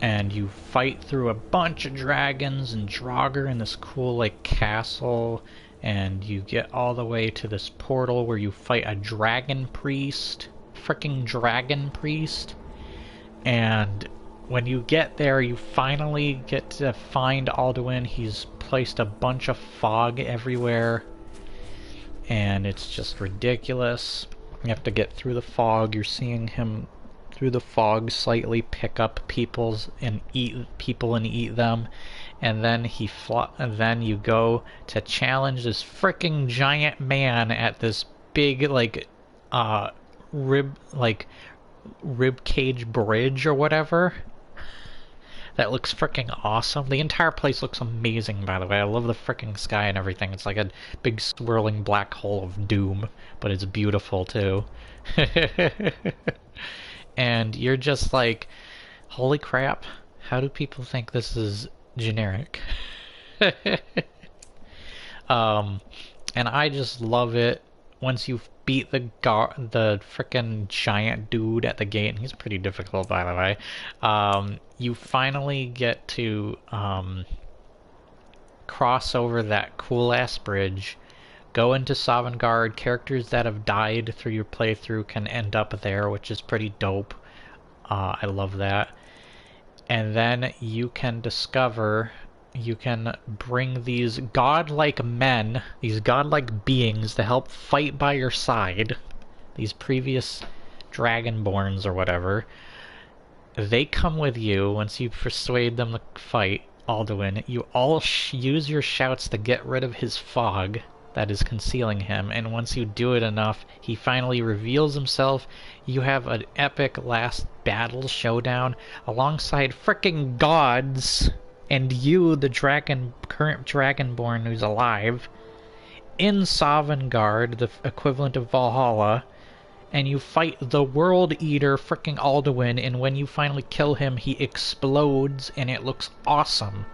Speaker 1: And you fight through a bunch of dragons and Draugr in this cool, like, castle. And you get all the way to this portal where you fight a dragon priest. Frickin' dragon priest. And when you get there, you finally get to find Alduin. He's placed a bunch of fog everywhere, and it's just ridiculous. You have to get through the fog. You're seeing him through the fog slightly pick up people and eat them, and then then you go to challenge this freaking giant man at this big rib cage bridge or whatever. That looks freaking awesome. The entire place looks amazing, by the way. I love the freaking sky and everything. It's like a big swirling black hole of doom, but it's beautiful too. And you're just like, holy crap, how do people think this is generic? And I just love it. Once you beat the frickin' giant dude at the gate, and he's pretty difficult, by the way, you finally get to cross over that cool-ass bridge, go into Sovngarde. Characters that have died through your playthrough can end up there, which is pretty dope. I love that. And then you can bring these godlike men, these godlike beings, to help fight by your side. These previous dragonborns or whatever. They come with you once you persuade them to fight Alduin. You all use your shouts to get rid of his fog that is concealing him, and once you do it enough, he finally reveals himself. You have an epic last battle showdown alongside frickin' gods, and you, the current dragonborn who's alive, in Sovngarde, the equivalent of Valhalla, and you fight the World Eater, frickin' Alduin, and when you finally kill him, he explodes, and it looks awesome.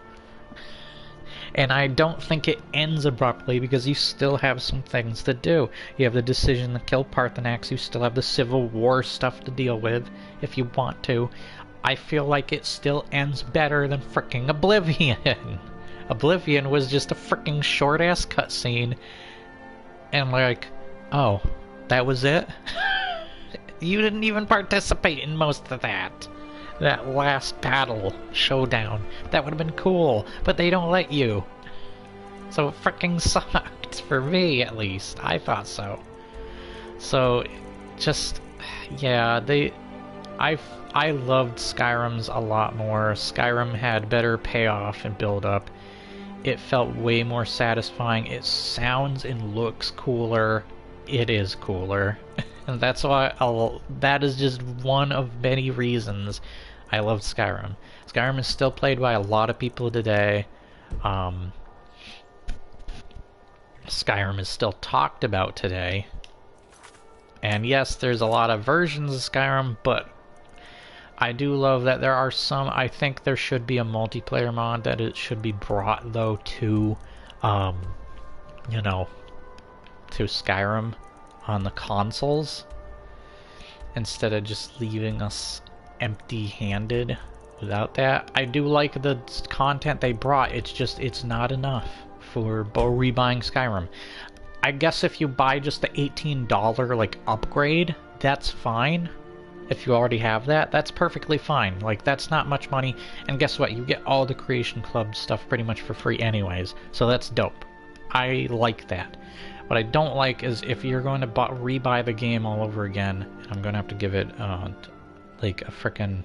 Speaker 1: And I don't think it ends abruptly, because you still have some things to do. You have the decision to kill Parthenax, you still have the Civil War stuff to deal with, if you want to. I feel like it still ends better than fricking Oblivion. Oblivion was just a fricking short-ass cutscene, and like, oh, that was it? You didn't even participate in most of that. That last battle showdown. That would have been cool, but they don't let you. So it fricking sucked, for me at least. I thought so. So, just, yeah, I loved Skyrim's a lot more. Skyrim had better payoff and build-up. It felt way more satisfying. It sounds and looks cooler. It is cooler. And that's why that is just one of many reasons I love Skyrim. Skyrim is still played by a lot of people today. Skyrim is still talked about today. And yes, there's a lot of versions of Skyrim, but I do love that there are some. I think there should be a multiplayer mod that it should be brought, though, to, you know, to Skyrim on the consoles, instead of just leaving us empty-handed without that. I do like the content they brought, it's just, it's not enough for rebuying Skyrim. I guess if you buy just the $18, like, upgrade, that's fine. If you already have that, that's perfectly fine. Like, that's not much money, and guess what? You get all the Creation Club stuff pretty much for free anyways, so that's dope. I like that. What I don't like is if you're going to rebuy the game all over again, I'm going to have to give it, like, a frickin'...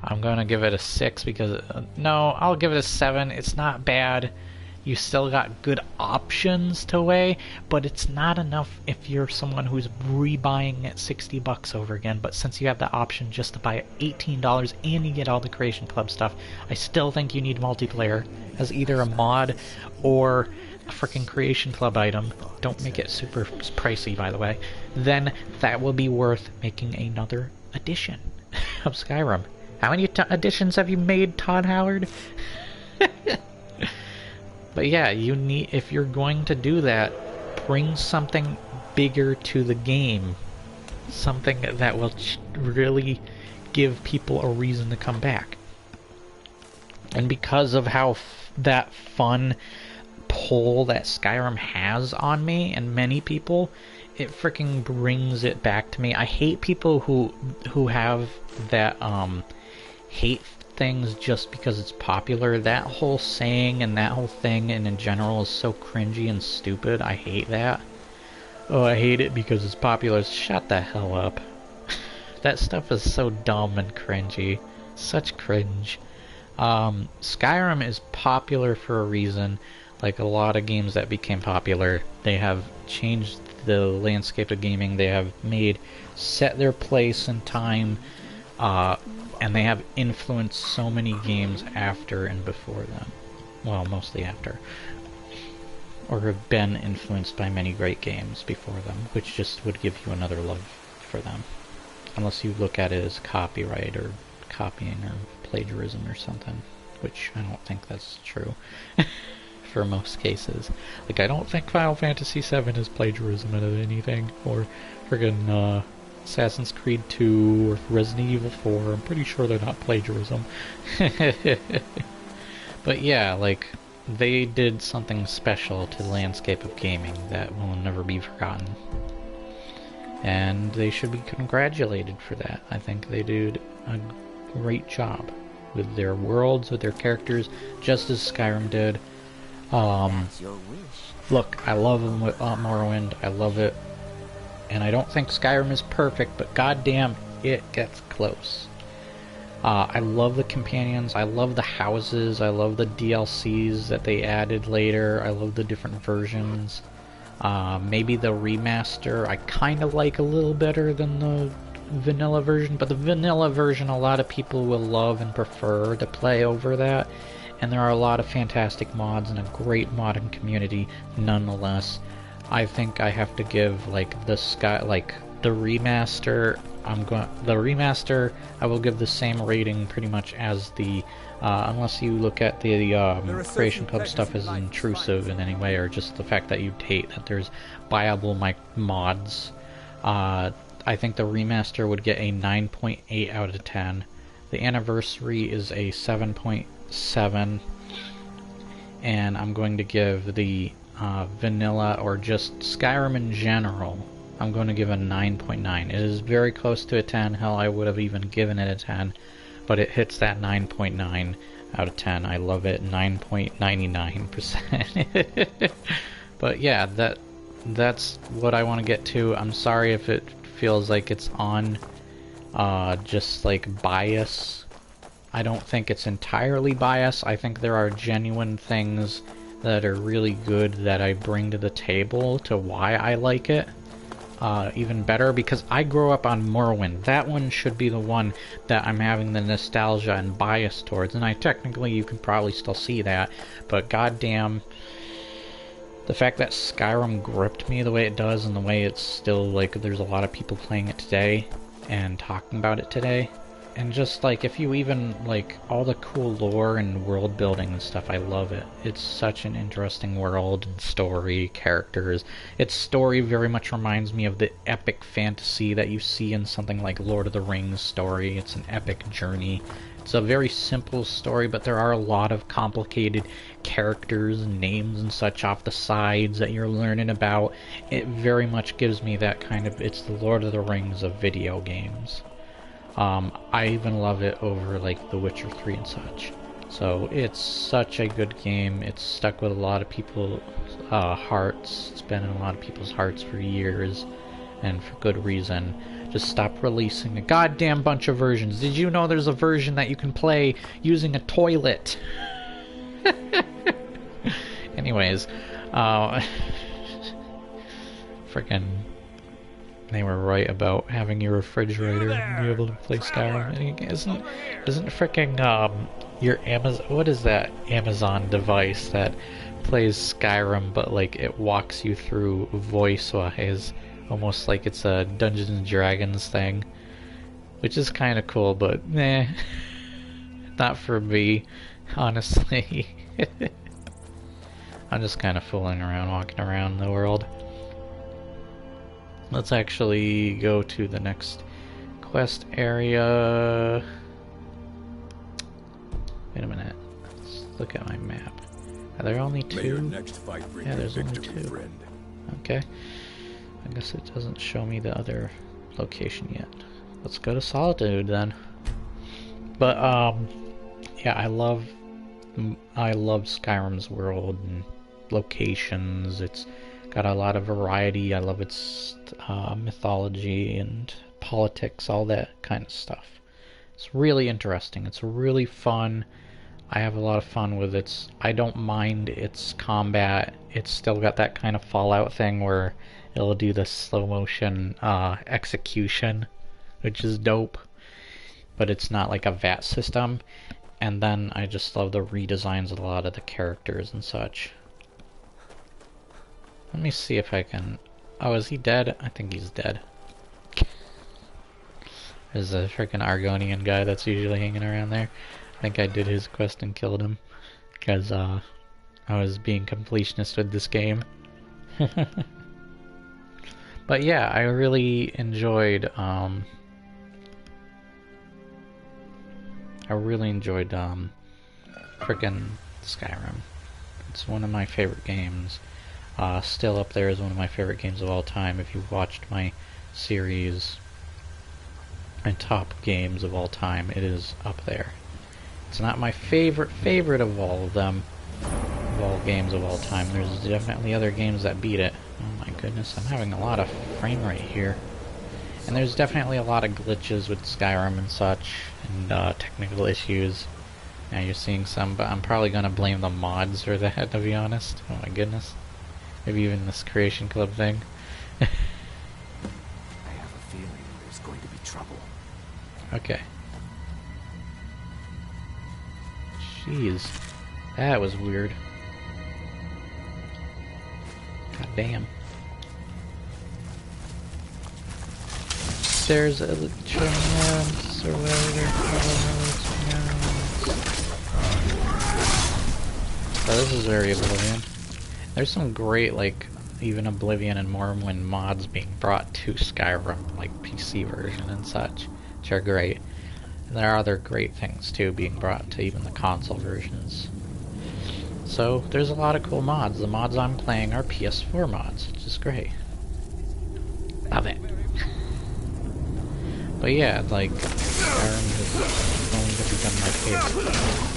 Speaker 1: I'm going to give it a 6 because... no, I'll give it a 7. It's not bad. You still got good options to weigh, but it's not enough if you're someone who's rebuying at $60 over again. But since you have the option just to buy at $18 and you get all the Creation Club stuff, I still think you need multiplayer as either a mod or a freaking Creation Club item. Don't make it super pricey, by the way. Then that will be worth making another edition of Skyrim. How many editions have you made, Todd Howard? But yeah, you need, if you're going to do that, bring something bigger to the game. Something that will really give people a reason to come back. And because of how that fun pull that Skyrim has on me and many people, it freaking brings it back to me. I hate people who have that hate things just because it's popular. That whole saying and that whole thing and in general is so cringy and stupid. I hate that. Oh, I hate it because it's popular. Shut the hell up. That stuff is so dumb and cringy. Such cringe. Skyrim is popular for a reason. Like a lot of games that became popular, they have changed the landscape of gaming. They have set their place and time, and they have influenced so many games after and before them. Well, mostly after. Or have been influenced by many great games before them, which just would give you another love for them. Unless you look at it as copyright or copying or plagiarism or something, which I don't think that's true for most cases. Like, I don't think Final Fantasy VII is plagiarism out of anything, or friggin' Assassin's Creed 2 or Resident Evil 4. I'm pretty sure they're not plagiarism. But yeah, like, they did something special to the landscape of gaming that will never be forgotten. And they should be congratulated for that. I think they did a great job with their worlds, with their characters, just as Skyrim did. Look, I love Morrowind. I love it. And I don't think Skyrim is perfect, but goddamn, it gets close. I love the companions. I love the houses. I love the DLCs that they added later. I love the different versions. Maybe the remaster I kind of like a little better than the vanilla version, but the vanilla version a lot of people will love and prefer to play over that. And there are a lot of fantastic mods and a great modding community nonetheless. I think I have to give like the remaster. I will give the same rating pretty much as the unless you look at the Creation Club stuff as intrusive in any way, or just the fact that you hate that there's buyable mods. I think the remaster would get a 9.8 out of 10. The anniversary is a 7.7, and I'm going to give the vanilla, or just Skyrim in general, I'm going to give a 9.9. It is very close to a 10. Hell, I would have even given it a 10, but it hits that 9.9 out of 10. I love it. 9.99%. But yeah, that's what I want to get to. I'm sorry if it feels like it's on just like bias. I don't think it's entirely bias. I think there are genuine things that are really good that I bring to the table to why I like it even better, because I grew up on Morrowind. That one should be the one that I'm having the nostalgia and bias towards, and you can probably still see that, but goddamn, the fact that Skyrim gripped me the way it does, and the way it's still, like, there's a lot of people playing it today and talking about it today. And just, like, if you even, like, all the cool lore and world building and stuff, I love it. It's such an interesting world and story, characters. Its story very much reminds me of the epic fantasy that you see in something like Lord of the Rings story. It's an epic journey. It's a very simple story, but there are a lot of complicated characters and names and such off the sides that you're learning about. It very much gives me that kind of, it's the Lord of the Rings of video games. I even love it over, like, The Witcher 3 and such. So, it's such a good game. It's stuck with a lot of people's hearts. It's been in a lot of people's hearts for years, and for good reason. Just stop releasing a goddamn bunch of versions. Did you know there's a version that you can play using a toilet? And Anyways, freaking, they were right about having your refrigerator and be able to play Skyrim. Isn't freaking your Amazon, what is that Amazon device that plays Skyrim but like it walks you through voice-wise, almost like it's a Dungeons and Dragons thing, which is kind of cool, but not for me, honestly. I'm just kind of fooling around, walking around the world. Let's actually go to the next quest area. Wait a minute. Let's look at my map. Are there only two?
Speaker 2: May your next fight bring
Speaker 1: Yeah,
Speaker 2: you
Speaker 1: there's only
Speaker 2: victory,
Speaker 1: two.
Speaker 2: friend.
Speaker 1: Okay. I guess it doesn't show me the other location yet. Let's go to Solitude then. But yeah, I love Skyrim's world and locations. It's got a lot of variety. I love its mythology and politics, all that kind of stuff. It's really interesting. It's really fun. I have a lot of fun with it. I don't mind its combat. It's still got that kind of Fallout thing where it'll do the slow motion execution, which is dope. But it's not like a VAT system. And then I just love the redesigns of a lot of the characters and such. Let me see if I can... Oh, is he dead? I think he's dead. There's a freaking Argonian guy that's usually hanging around there. I think I did his quest and killed him. Because I was being completionist with this game. But yeah, I really enjoyed... I really enjoyed frickin' Skyrim. It's one of my favorite games. Still up there as one of my favorite games of all time. If you've watched my series and top games of all time, it is up there. It's not my favorite of all of them, of all games of all time. There's definitely other games that beat it. Oh my goodness, I'm having a lot of frame rate here. And there's definitely a lot of glitches with Skyrim and such, and technical issues. Now you're seeing some, but I'm probably gonna blame the mods for that, to be honest. Oh my goodness. Maybe even this Creation Club thing.
Speaker 3: I have a feeling there's going to be trouble.
Speaker 1: Okay. Jeez. That was weird. God damn. There's electronics or whatever. Oh, this is very Oblivion. There's some great, like, even Oblivion and Morrowind mods being brought to Skyrim, like PC version and such, which are great. And there are other great things, too, being brought to even the console versions. So, there's a lot of cool mods. The mods I'm playing are PS4 mods, which is great. Love it. But yeah, like, Skyrim has only become my favorite.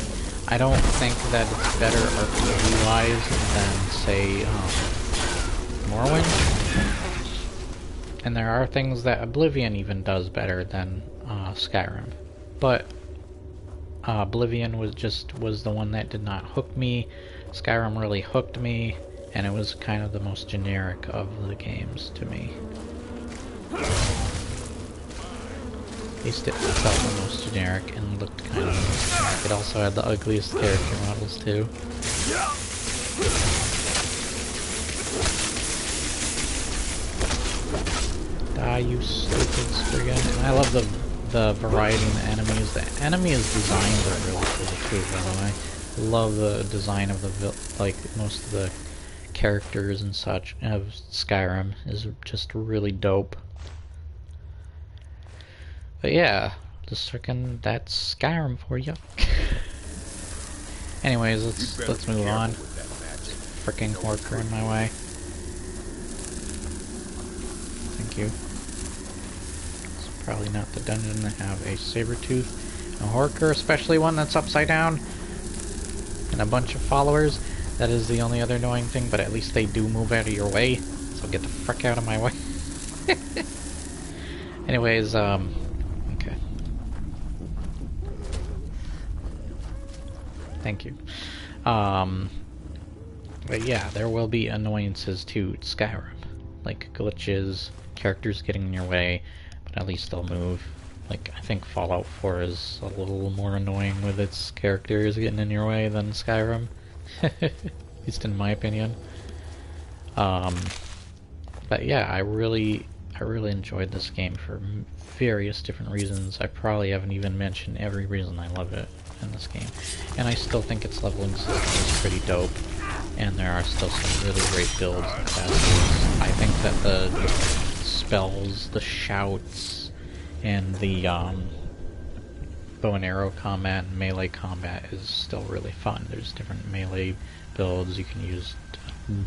Speaker 1: I don't think that it's better RPG-wise than, say, Morrowind. And there are things that Oblivion even does better than Skyrim. But Oblivion was the one that did not hook me. Skyrim really hooked me, and it was kind of the most generic of the games to me. At least it felt the most generic and looked kind of the most generic. It also had the ugliest character models too. Die, you stupid spriggan. And I love the variety in the enemies. The enemies designs are really cool too, by the way. I love the design of the like most of the characters and such of Skyrim is just really dope. But yeah, just freaking that's Skyrim for you. Anyways, let's move on. Freaking Horker in my way. Thank you. It's probably not the dungeon to have a saber-tooth. A Horker, especially one that's upside down. And a bunch of followers. That is the only other annoying thing, but at least they do move out of your way. So get the frick out of my way. Anyways, okay. Thank you. But yeah, there will be annoyances to Skyrim. Like glitches, characters getting in your way, but at least they'll move. Like, I think Fallout 4 is a little more annoying with its characters getting in your way than Skyrim. At least in my opinion. But yeah, I really enjoyed this game for various different reasons. I probably haven't even mentioned every reason I love it in this game. And I still think its leveling system is pretty dope. And there are still some really great builds and classes. I think that the spells, the shouts, and the bow and arrow combat and melee combat is still really fun. There's different melee builds. You can use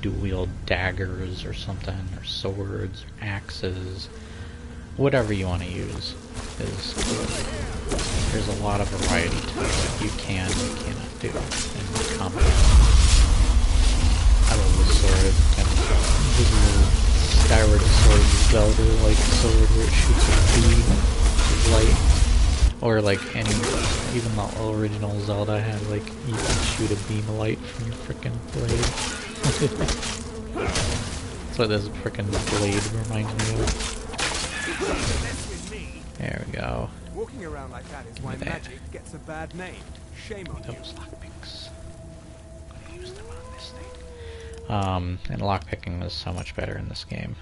Speaker 1: dual-wield daggers or something, or swords, or axes. Whatever you want to use is good. There's a lot of variety to what you can and cannot do in combat. I love the sword, and the Skyward Sword Zelda-like sword where it shoots a beam of light. Or like even the original Zelda had like, you can shoot a beam of light from the frickin' blade. That's what this frickin' blade reminds me of. There we go.
Speaker 8: Walking around like that is why magic gets a bad name. Shame on you.
Speaker 1: Those lockpicks. I'm gonna use them on this thing. And lockpicking is so much better in this game.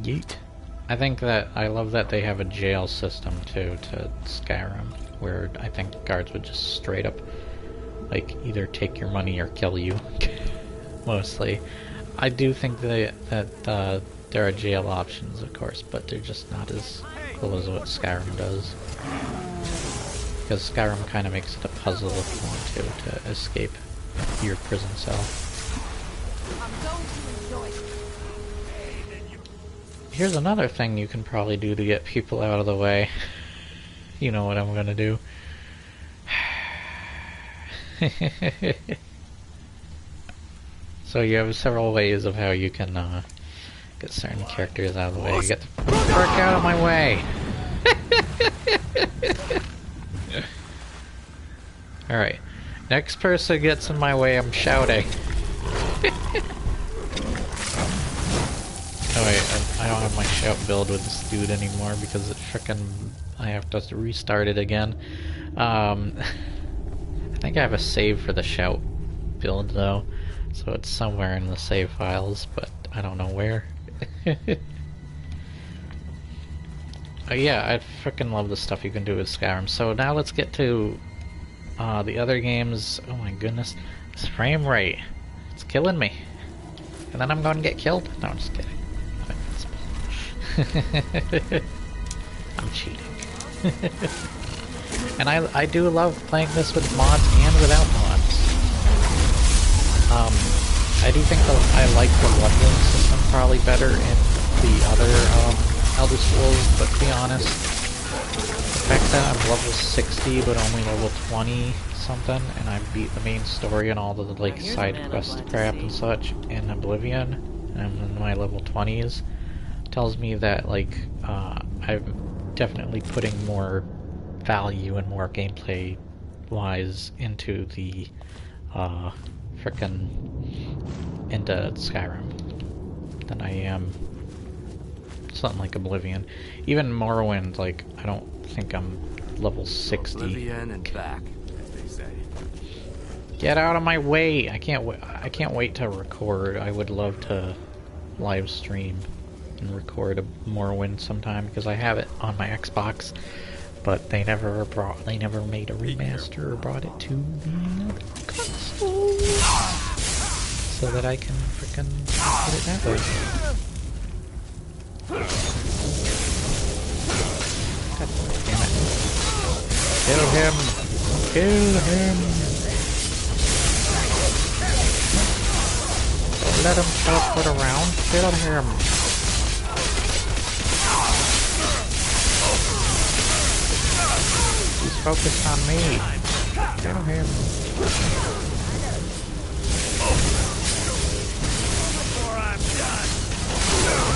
Speaker 1: Yeet. I love that they have a jail system too to Skyrim, where I think guards would just straight up like either take your money or kill you. Mostly. I do think that there are jail options, of course, but they're just not as cool as what Skyrim does. Because Skyrim kind of makes it a puzzle if you want to escape your prison cell. Here's another thing you can probably do to get people out of the way. You know what I'm gonna do. So you have several ways of how you can get certain characters out of the way. You get the frick out of my way! Alright. Next person gets in my way, I'm shouting. Oh wait, I don't have my shout build with this dude anymore because it frickin' I have to restart it again. I think I have a save for the shout build though, so it's somewhere in the save files, but I don't know where. Yeah, I frickin' love the stuff you can do with Skyrim. So now let's get to the other games. Oh my goodness, this frame rate, it's killing me. And then I'm going to get killed? No, I'm just kidding. I'm cheating. And I do love playing this with mods and without mods. I do think I like the leveling system probably better in the other Elder Scrolls, but to be honest, the fact that I'm level 60 but only level 20 something, and I beat the main story and all the like side quest crap and such in Oblivion, and I'm in my level 20s, tells me that like I'm definitely putting more value and more gameplay wise into the into Skyrim than I am something like Oblivion. Even Morrowind, like I don't think I'm level 60.
Speaker 8: Oblivion and back, as they say.
Speaker 1: Get out of my way! I can't wait to record. I would love to live stream and record a Morrowind sometime because I have it on my Xbox, but they never made a remaster or brought it to the console so that I can frickin' put it that way. God damn it. Kill him! Kill him! Don't let him teleport around. Kill him! He's focused on me. Kill him!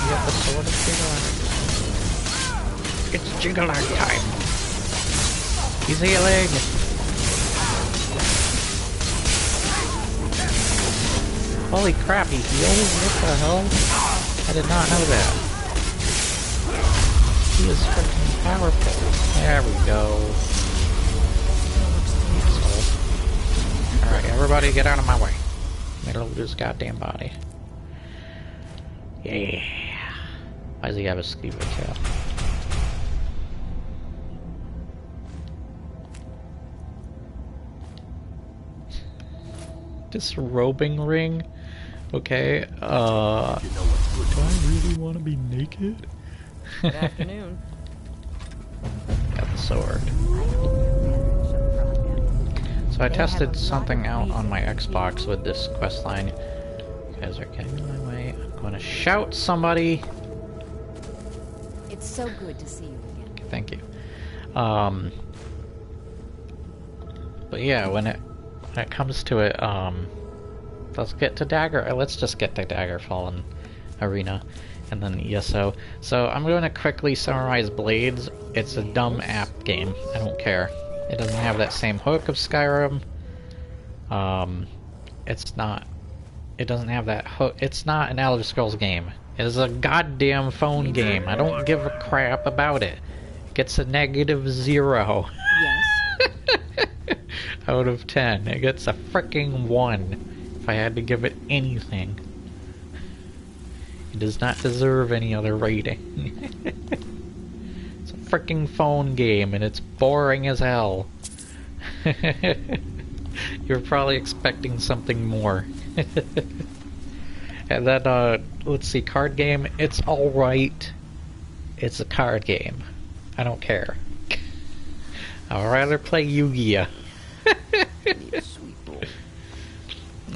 Speaker 1: Get the sword of Jiggler. It's Jiggler time! He's healing! Holy crap, he heals? What the hell? I did not know that. He is freaking powerful. There we go. Alright, everybody get out of my way. Middle of this goddamn body. Yeah. Why does he have a scuba tail? Disrobing ring? Okay, do I really want to be naked?
Speaker 5: Good afternoon.
Speaker 1: Got the sword. So I tested something out on my Xbox with this questline. You guys are getting in my way. I'm gonna shout somebody!
Speaker 4: It's so good to see you again.
Speaker 1: Thank you. But yeah, when it comes to it, let's get to let's just get to Daggerfall and Arena, and then ESO. So I'm going to quickly summarize Blades. It's a dumb app game. I don't care. It doesn't have that same hook of Skyrim. It doesn't have that hook. It's not an Elder Scrolls game. It is a goddamn phone game. I don't give a crap about it. It gets a -0.
Speaker 4: Yes.
Speaker 1: Out of 10. It gets a fricking 1 if I had to give it anything. It does not deserve any other rating. It's a fricking phone game and it's boring as hell. You're probably expecting something more. And then, let's see, card game. It's alright. It's a card game. I don't care. I'd rather play Yu-Gi-Oh!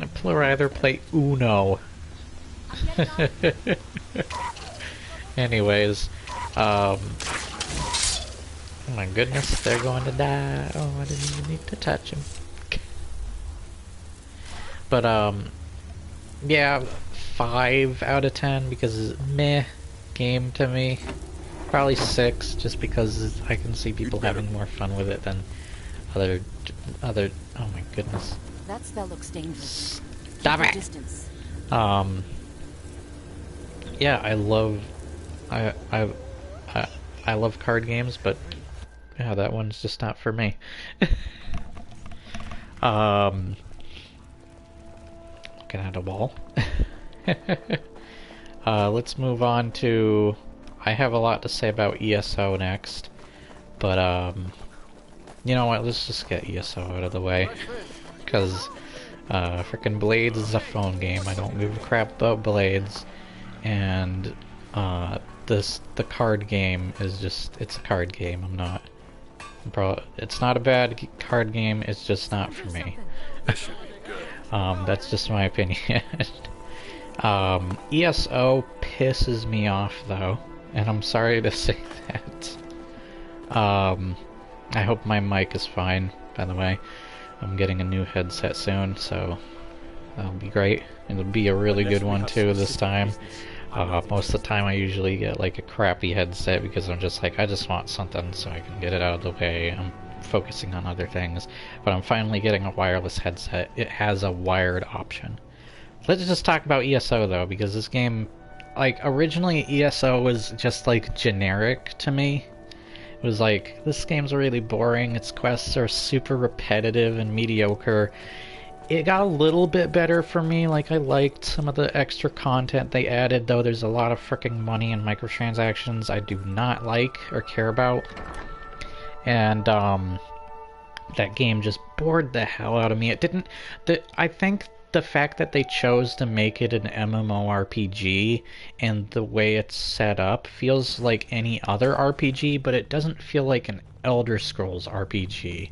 Speaker 1: I'd rather play Uno. Anyways, oh my goodness, they're going to die. Oh, I didn't even need to touch him. But, yeah, 5 out of 10 because it's meh game to me. Probably 6 just because I can see people having more fun with it than other, oh my goodness.
Speaker 4: That spell looks dangerous.
Speaker 1: Stop it!
Speaker 4: Distance.
Speaker 1: Yeah, I love card games, but yeah, that one's just not for me. Looking at a wall. Let's move on to... I have a lot to say about ESO next, but you know what, let's just get ESO out of the way, because frickin' Blades is a phone game. I don't give a crap about Blades, and the card game is just, it's a card game. It's not a bad card game, it's just not for me. That's just my opinion. ESO pisses me off though, and I'm sorry to say that. I hope my mic is fine, by the way. I'm getting a new headset soon, so that'll be great. It'll be a really good one too this time. Most of the time I usually get like a crappy headset because I'm just like, I just want something so I can get it out of the way. I'm focusing on other things, but I'm finally getting a wireless headset. It has a wired option. Let's just talk about ESO though, because this game, like, originally ESO was just like generic to me. It was like, this game's really boring, its quests are super repetitive and mediocre. It got a little bit better for me, like I liked some of the extra content they added, though there's a lot of fricking money and microtransactions I do not like or care about. And that game just bored the hell out of me. It didn't... I think the fact that they chose to make it an MMORPG and the way it's set up feels like any other RPG, but it doesn't feel like an Elder Scrolls RPG.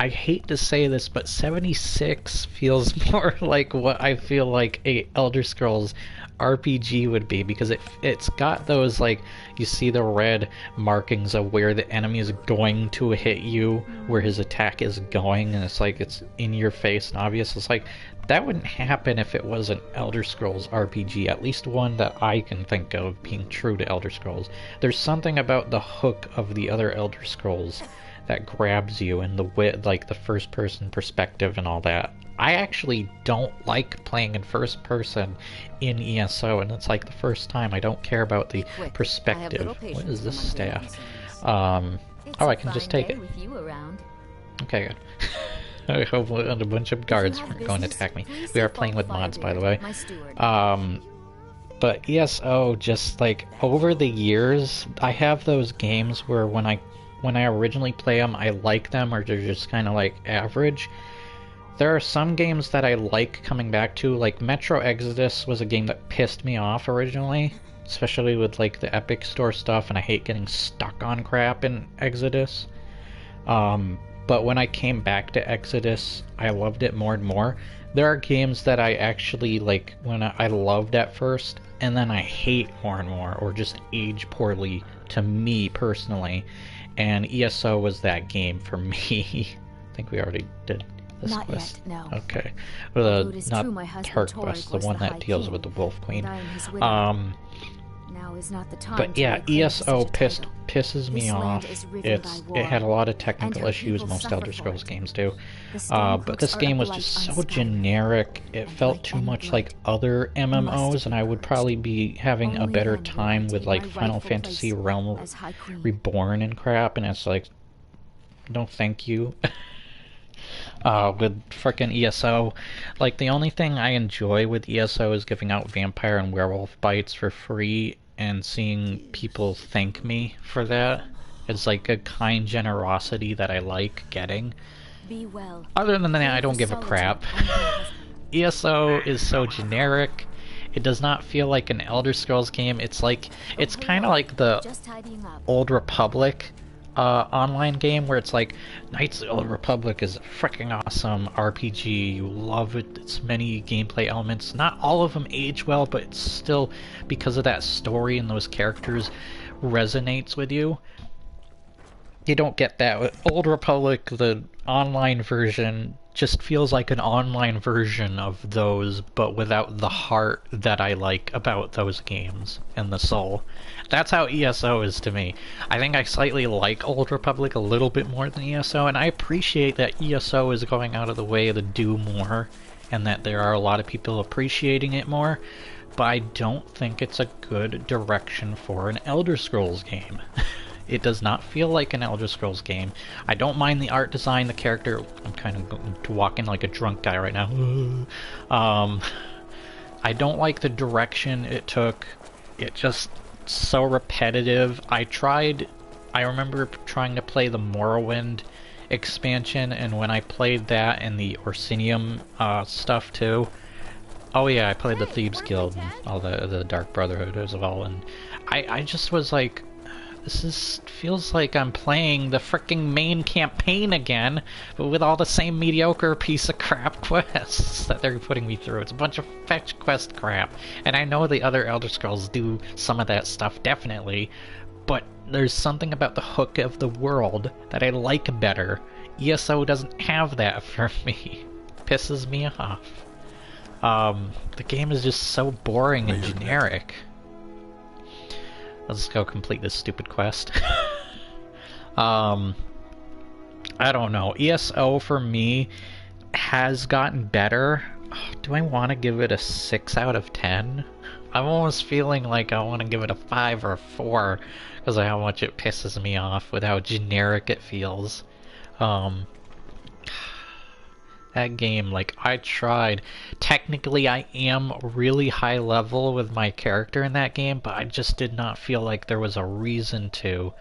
Speaker 1: I hate to say this, but 76 feels more like what I feel like a Elder Scrolls RPG would be, because it's got those, like, you see the red markings of where the enemy is going to hit you, where his attack is going, and it's like it's in your face and obvious. It's like, that wouldn't happen if it was an Elder Scrolls RPG, at least one that I can think of being true to Elder Scrolls. There's something about the hook of the other Elder Scrolls that grabs you, and like the first-person perspective and all that. I actually don't like playing in first person in ESO, and it's like the first time. I don't care about the perspective. What is this staff? Oh, I can just take it. Okay, good. I hope a bunch of guards aren't going to attack me. We are playing with mods, by the way. But ESO, just like over the years, I have those games where when I originally play them, I like them, or they're just kind of like average. There are some games that I like coming back to, like Metro Exodus was a game that pissed me off originally, especially with like the Epic Store stuff, and I hate getting stuck on crap in Exodus. But when I came back to Exodus, I loved it more and more. There are games that I actually like when I loved at first, and then I hate more and more, or just age poorly to me personally. And ESO was that game for me. I think we already did this
Speaker 4: Not
Speaker 1: quest.
Speaker 4: Yet, no.
Speaker 1: Okay. Well,
Speaker 4: Although it is
Speaker 1: not
Speaker 4: true my husband
Speaker 1: Tark
Speaker 4: Torek
Speaker 1: quest, the
Speaker 4: was
Speaker 1: one
Speaker 4: the
Speaker 1: that
Speaker 4: High
Speaker 1: deals
Speaker 4: King,
Speaker 1: with the Wolf Queen.
Speaker 4: and I am his widow. Now is not the time
Speaker 1: But
Speaker 4: to
Speaker 1: yeah,
Speaker 4: lay claim to such
Speaker 1: ESO
Speaker 4: a title.
Speaker 1: pisses me
Speaker 4: This land
Speaker 1: off.
Speaker 4: is riven by war,
Speaker 1: It had a lot of
Speaker 4: and
Speaker 1: technical
Speaker 4: her
Speaker 1: issues,
Speaker 4: people
Speaker 1: most
Speaker 4: suffer
Speaker 1: Elder
Speaker 4: for
Speaker 1: Scrolls
Speaker 4: it.
Speaker 1: games do.
Speaker 4: The Stormhooks
Speaker 1: But this
Speaker 4: are
Speaker 1: game
Speaker 4: a
Speaker 1: was
Speaker 4: blight
Speaker 1: just
Speaker 4: on
Speaker 1: so
Speaker 4: Skyrim,
Speaker 1: generic. It
Speaker 4: and
Speaker 1: felt
Speaker 4: like
Speaker 1: too
Speaker 4: any
Speaker 1: much
Speaker 4: blight,
Speaker 1: like other MMOs,
Speaker 4: must
Speaker 1: and I would
Speaker 4: hurt.
Speaker 1: probably be having a
Speaker 4: Only
Speaker 1: better
Speaker 4: then will I
Speaker 1: time with
Speaker 4: take
Speaker 1: like
Speaker 4: my
Speaker 1: Final
Speaker 4: rightful
Speaker 1: Fantasy
Speaker 4: place
Speaker 1: Realm
Speaker 4: as High Queen.
Speaker 1: Reborn and crap, and it's like, no thank you. With frickin' ESO, like the only thing I enjoy with ESO is giving out vampire and werewolf bites for free and seeing people thank me for that. It's like a kind generosity that I like getting.
Speaker 4: Be well.
Speaker 1: Other than that, I don't give a crap. ESO is so generic. It does not feel like an Elder Scrolls game. It's like, it's kind of like the
Speaker 4: Just tidying up.
Speaker 1: Old Republic online game where it's like Knights of the Old Republic is a freaking awesome RPG. You love it. Its many gameplay elements. Not all of them age well, but it's still, because of that story and those characters, resonates with you. You don't get that with Old Republic. The online version just feels like an online version of those, but without the heart that I like about those games and the soul. That's how ESO is to me. I think I slightly like Old Republic a little bit more than ESO, and I appreciate that ESO is going out of the way to do more, and that there are a lot of people appreciating it more, but I don't think it's a good direction for an Elder Scrolls game. It does not feel like an Elder Scrolls game. I don't mind the art design, the character. I'm kind of going to walk in like a drunk guy right now. I don't like the direction it took. It just so repetitive. I remember trying to play the Morrowind expansion, and when I played that and the Orsinium stuff too. Oh yeah, I played the Thieves Guild and all the Dark Brotherhood as well, and I just was like, feels like I'm playing the fricking main campaign again, but with all the same mediocre piece of crap quests that they're putting me through. It's a bunch of fetch quest crap, and I know the other Elder Scrolls do some of that stuff, definitely, but there's something about the hook of the world that I like better. ESO doesn't have that for me. Pisses me off. The game is just so boring and generic. Let's go complete this stupid quest. I don't know. ESO for me has gotten better. Do I want to give it a 6 out of 10? I'm almost feeling like I want to give it a 5 or a 4 because of how much it pisses me off with how generic it feels. That game, like, I tried. Technically, I am really high level with my character in that game, but I just did not feel like there was a reason to.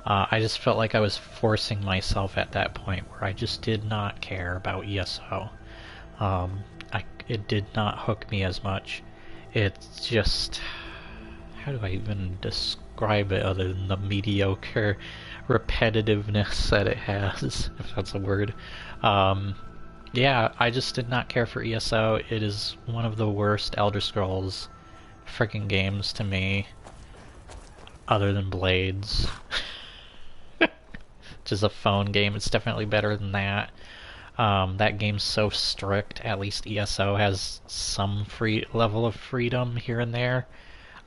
Speaker 1: I just felt like I was forcing myself at that point where I just did not care about ESO. It did not hook me as much. It's just... how do I even describe it other than the mediocre repetitiveness that it has, if that's a word. Yeah, I just did not care for ESO. It is one of the worst Elder Scrolls freaking games to me, other than Blades. Which is a phone game. It's definitely better than that. That game's so strict. At least ESO has some free level of freedom here and there.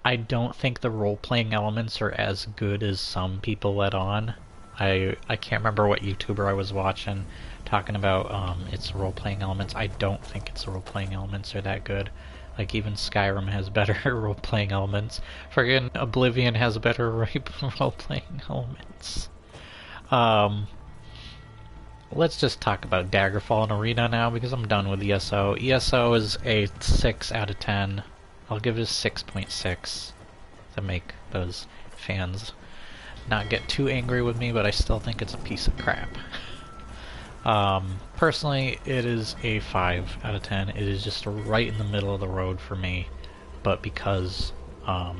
Speaker 1: I don't think the role-playing elements are as good as some people let on. I can't remember what YouTuber I was watching talking about its role-playing elements. I don't think its role-playing elements are that good. Like, even Skyrim has better role-playing elements. Friggin' Oblivion has better role-playing elements. Let's just talk about Daggerfall and Arena now, because I'm done with ESO. ESO is a 6 out of 10. I'll give it a 6.6 to make those fans not get too angry with me, but I still think it's a piece of crap. Personally, it is a 5 out of 10. It is just right in the middle of the road for me, but because of,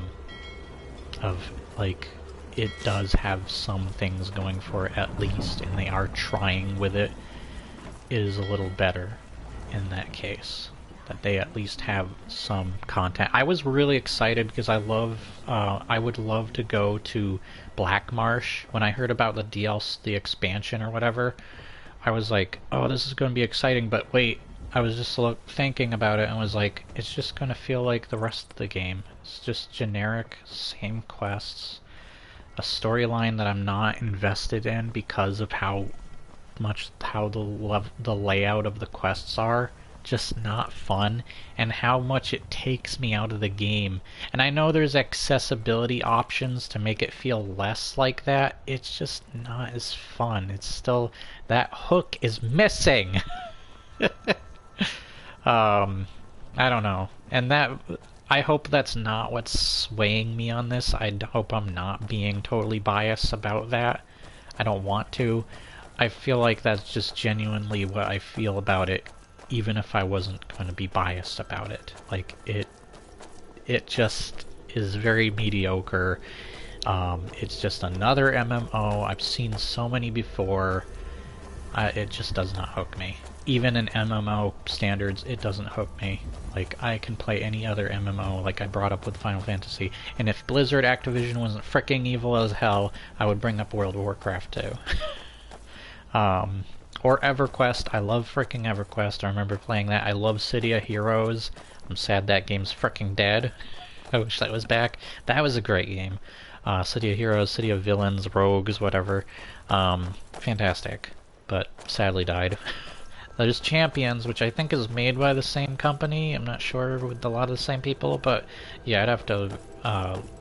Speaker 1: like, it does have some things going for it at least, and they are trying with it, is a little better in that case. That they at least have some content. I was really excited because I would love to go to Black Marsh. When I heard about the DLC, the expansion or whatever, I was like, oh, this is going to be exciting, but wait, I was just thinking about it and was like, it's just going to feel like the rest of the game. It's just generic, same quests, a storyline that I'm not invested in because of how the layout of the quests are. Just not fun, and how much it takes me out of the game. And I know there's accessibility options to make it feel less like that. It's just not as fun. It's still, that hook is missing. I don't know. And that, I hope that's not what's swaying me on this. I hope I'm not being totally biased about that. I don't want to. I feel like that's just genuinely what I feel about it, even if I wasn't going to be biased about it. Like, it just is very mediocre. It's just another MMO. I've seen so many before. It just does not hook me. Even in MMO standards, it doesn't hook me. Like, I can play any other MMO, like I brought up with Final Fantasy. And if Blizzard Activision wasn't fricking evil as hell, I would bring up World of Warcraft too. Or EverQuest. I love fricking EverQuest. I remember playing that. I love City of Heroes. I'm sad that game's fricking dead. I wish that was back. That was a great game. City of Heroes, City of Villains, Rogues, whatever. Fantastic. But sadly died. There's Champions, which I think is made by the same company. I'm not sure with a lot of the same people, but yeah, I'd have to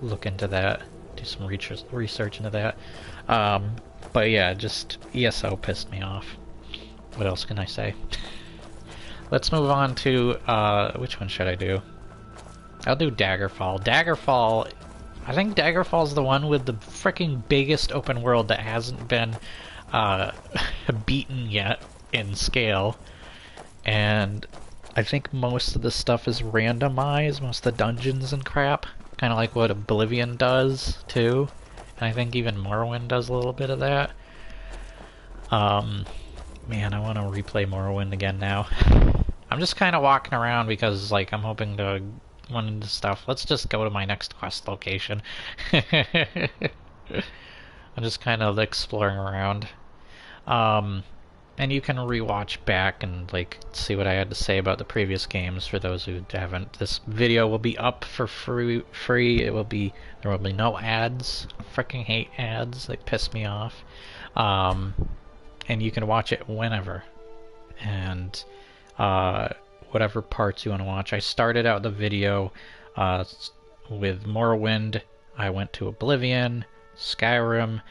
Speaker 1: look into that. Do some research into that. But yeah, just ESO pissed me off. What else can I say? Let's move on to, which one should I do? I'll do Daggerfall. Daggerfall, I think Daggerfall's the one with the freaking biggest open world that hasn't been beaten yet in scale. And I think most of the stuff is randomized, most of the dungeons and crap. Kind of like what Oblivion does, too. And I think even Morrowind does a little bit of that. Man, I want to replay Morrowind again now. I'm just kind of walking around because, like, I'm hoping to run into stuff. Let's just go to my next quest location. I'm just kind of exploring around. And you can rewatch back and, like, see what I had to say about the previous games for those who haven't. This video will be up for free. There will be no ads. I freaking hate ads. They piss me off. And you can watch it whenever. And whatever parts you want to watch. I started out the video with Morrowind. I went to Oblivion, Skyrim,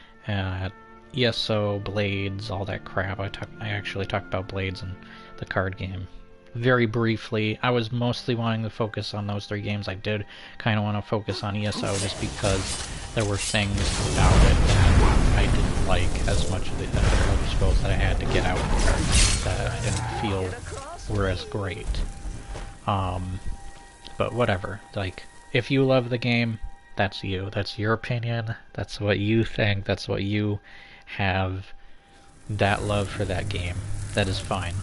Speaker 1: ESO, Blades, all that crap. I actually talked about Blades in the card game very briefly. I was mostly wanting to focus on those three games. I did kind of want to focus on ESO just because there were things about it that I didn't like as much as the other scrolls that I had to get out that I didn't feel were as great. But whatever. Like, if you love the game, that's you. That's your opinion. That's what you think. That's what you have, that love for that game. That is fine.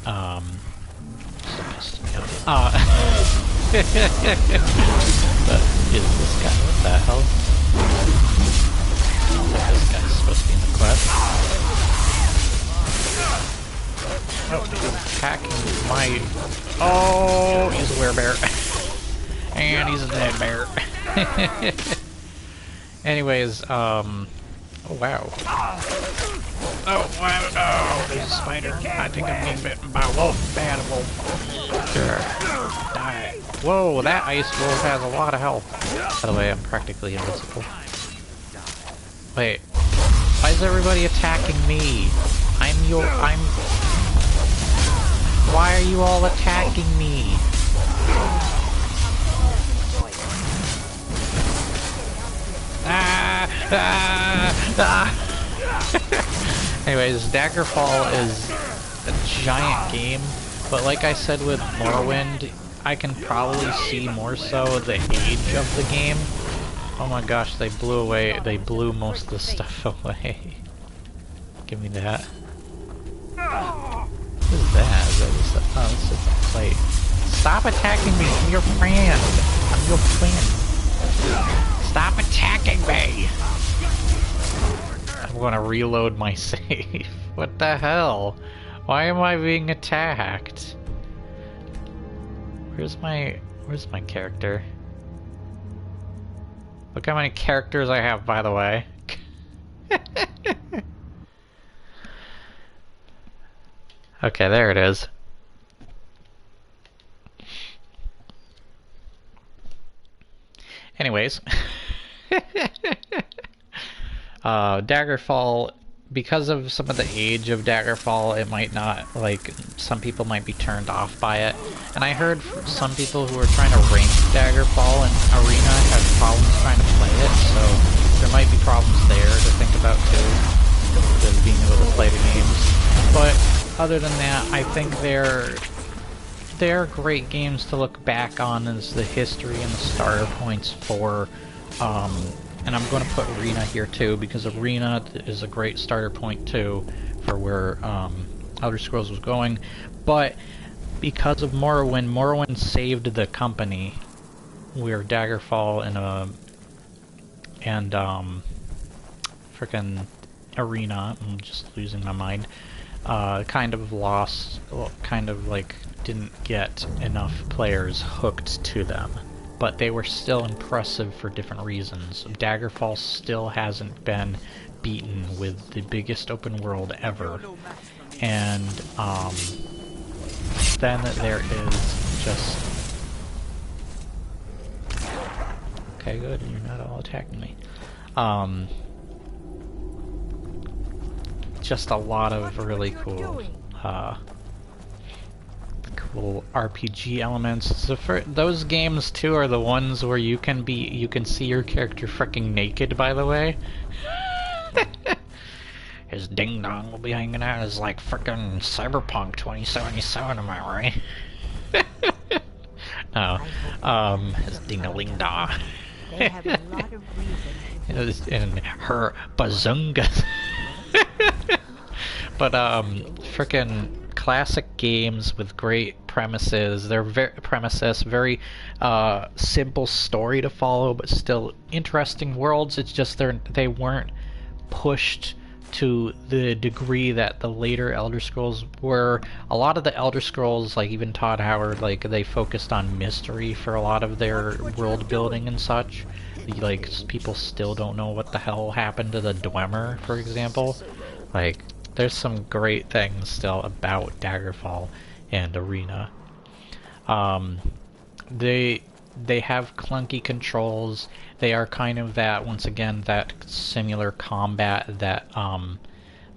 Speaker 1: Still pissed me off. But is this guy, what the hell? This guy's supposed to be in the quest. my... Oh, he's a werebear. And he's a dead bear. Anyways, oh wow. Oh, wow, no, there's a spider. I think I'm being bitten by a wolf. Bad wolf. Sure. Die. Whoa, that ice wolf has a lot of health. By the way, I'm practically invisible. Wait. Why is everybody attacking me? Why are you all attacking me? Anyways, Daggerfall is a giant game, but like I said with Morrowind, I can probably see more so the age of the game. Oh my gosh, they blew most of the stuff away. Give me that. What is that? Is that just oh, it's just a plate. Stop attacking me! I'm your friend! I'm your friend! Stop attacking me! I'm gonna reload my save. What the hell? Why am I being attacked? Where's my character? Look how many characters I have, by the way. Okay, there it is. Anyways. Daggerfall, because of some of the age of Daggerfall, it might not, like, some people might be turned off by it. And I heard some people who are trying to rank Daggerfall and Arena have problems trying to play it, so there might be problems there to think about too, with being able to play the games. But other than that, I think they're great games to look back on as the history and the starter points for, and I'm going to put Arena here too, because Arena is a great starter point too for where Elder Scrolls was going. But because of Morrowind, Morrowind saved the company, where Daggerfall and frickin' Arena, I'm just losing my mind, kind of lost, kind of like didn't get enough players hooked to them. But they were still impressive for different reasons. Daggerfall still hasn't been beaten with the biggest open world ever. And then there is just... Okay, good, you're not all attacking me. Just a lot of really cool RPG elements. So for those games too are the ones where you can see your character freaking naked, by the way. His ding dong will be hanging out as like freaking Cyberpunk 2077, am I right? No. His ding-a-ling da.
Speaker 4: They have a lot of reason.
Speaker 1: And her bazungas. But frickin' classic games with great premises. They're very simple story to follow, but still interesting worlds. It's just they weren't pushed to the degree that the later Elder Scrolls were. A lot of the Elder Scrolls, like even Todd Howard, like they focused on mystery for a lot of their world building and such. Like people still don't know what the hell happened to the Dwemer, for example. Like there's some great things still about Daggerfall and Arena. They have clunky controls. They are kind of that, once again, that similar combat that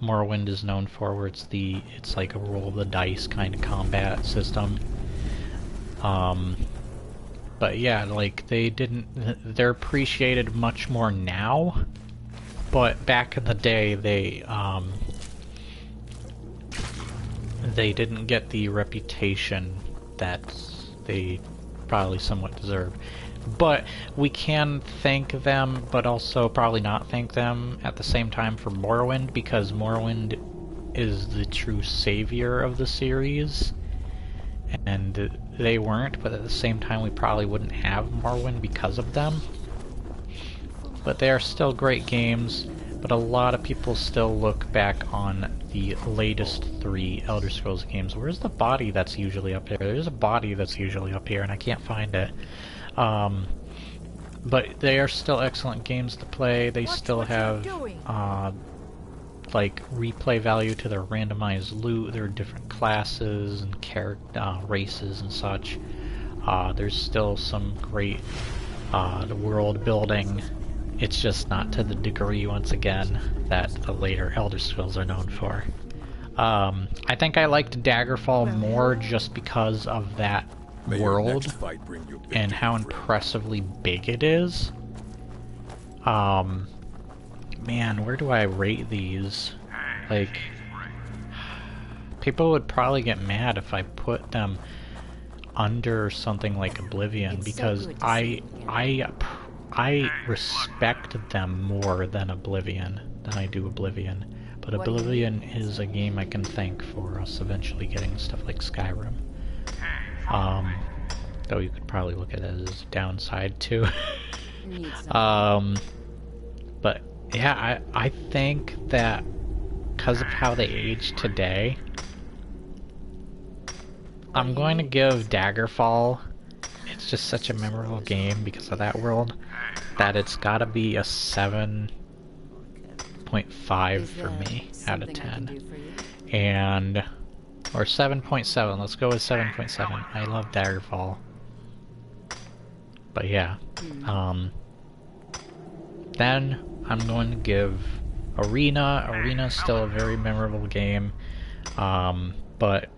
Speaker 1: Morrowind is known for, where it's like a roll of the dice kind of combat system. But yeah, like they're appreciated much more now, but back in the day they didn't get the reputation that they probably somewhat deserve. But we can thank them, but also probably not thank them at the same time for Morrowind, because Morrowind is the true savior of the series, and they weren't, but at the same time we probably wouldn't have Morrowind because of them. But they are still great games. but a lot of people still look back on the latest 3 Elder Scrolls games. Where's the body that's usually up there? There's a body that's usually up here, and I can't find it. But they are still excellent games to play. They still have like replay value to their randomized loot, their different classes and races and such. There's still some great world building. It's just not to the degree, once again, that the later Elder Scrolls are known for. I think I liked Daggerfall more just because of that world and how impressively big it is. Man, where do I rate these? Like, people would probably get mad if I put them under something like Oblivion, because I respect them more than I do Oblivion. But Oblivion is a game I can thank for us eventually getting stuff like Skyrim. Though you could probably look at it as a downside too. But yeah, I think that because of how they age today, I'm going to give Daggerfall, it's just such a memorable game because of that world, that it's gotta be a 7.5 for me out of 10. And, or 7.7, let's go with 7.7. I love Daggerfall. But yeah, then I'm going to give Arena. Arena's still a very memorable game, but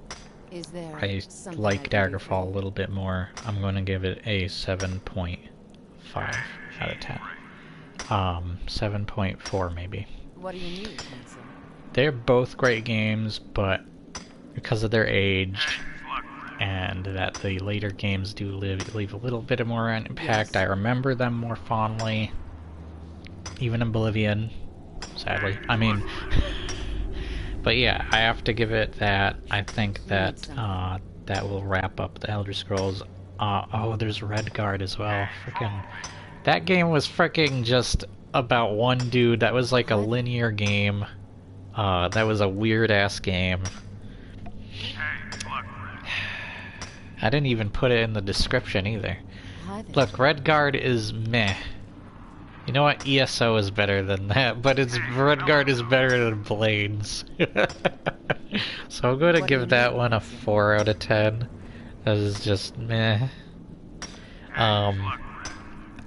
Speaker 1: I like Daggerfall a little bit more. I'm going to give it a 7.5 out of 10. 7.4 maybe.
Speaker 5: What do you need, Hanson?
Speaker 1: They're both great games, but because of their age, and that the later games do leave a little bit of more impact, I remember them more fondly. Even Oblivion, sadly. I mean, but yeah, I have to give it that. I think that that will wrap up the Elder Scrolls. Oh, there's Redguard as well. Frickin', that game was fricking just about one dude. That was like a linear game. That was a weird ass game. I didn't even put it in the description either. Look, Redguard is meh. You know what? ESO is better than that, but Redguard is better than Blades. So I'm going to give that one a 4 out of 10. That is just meh.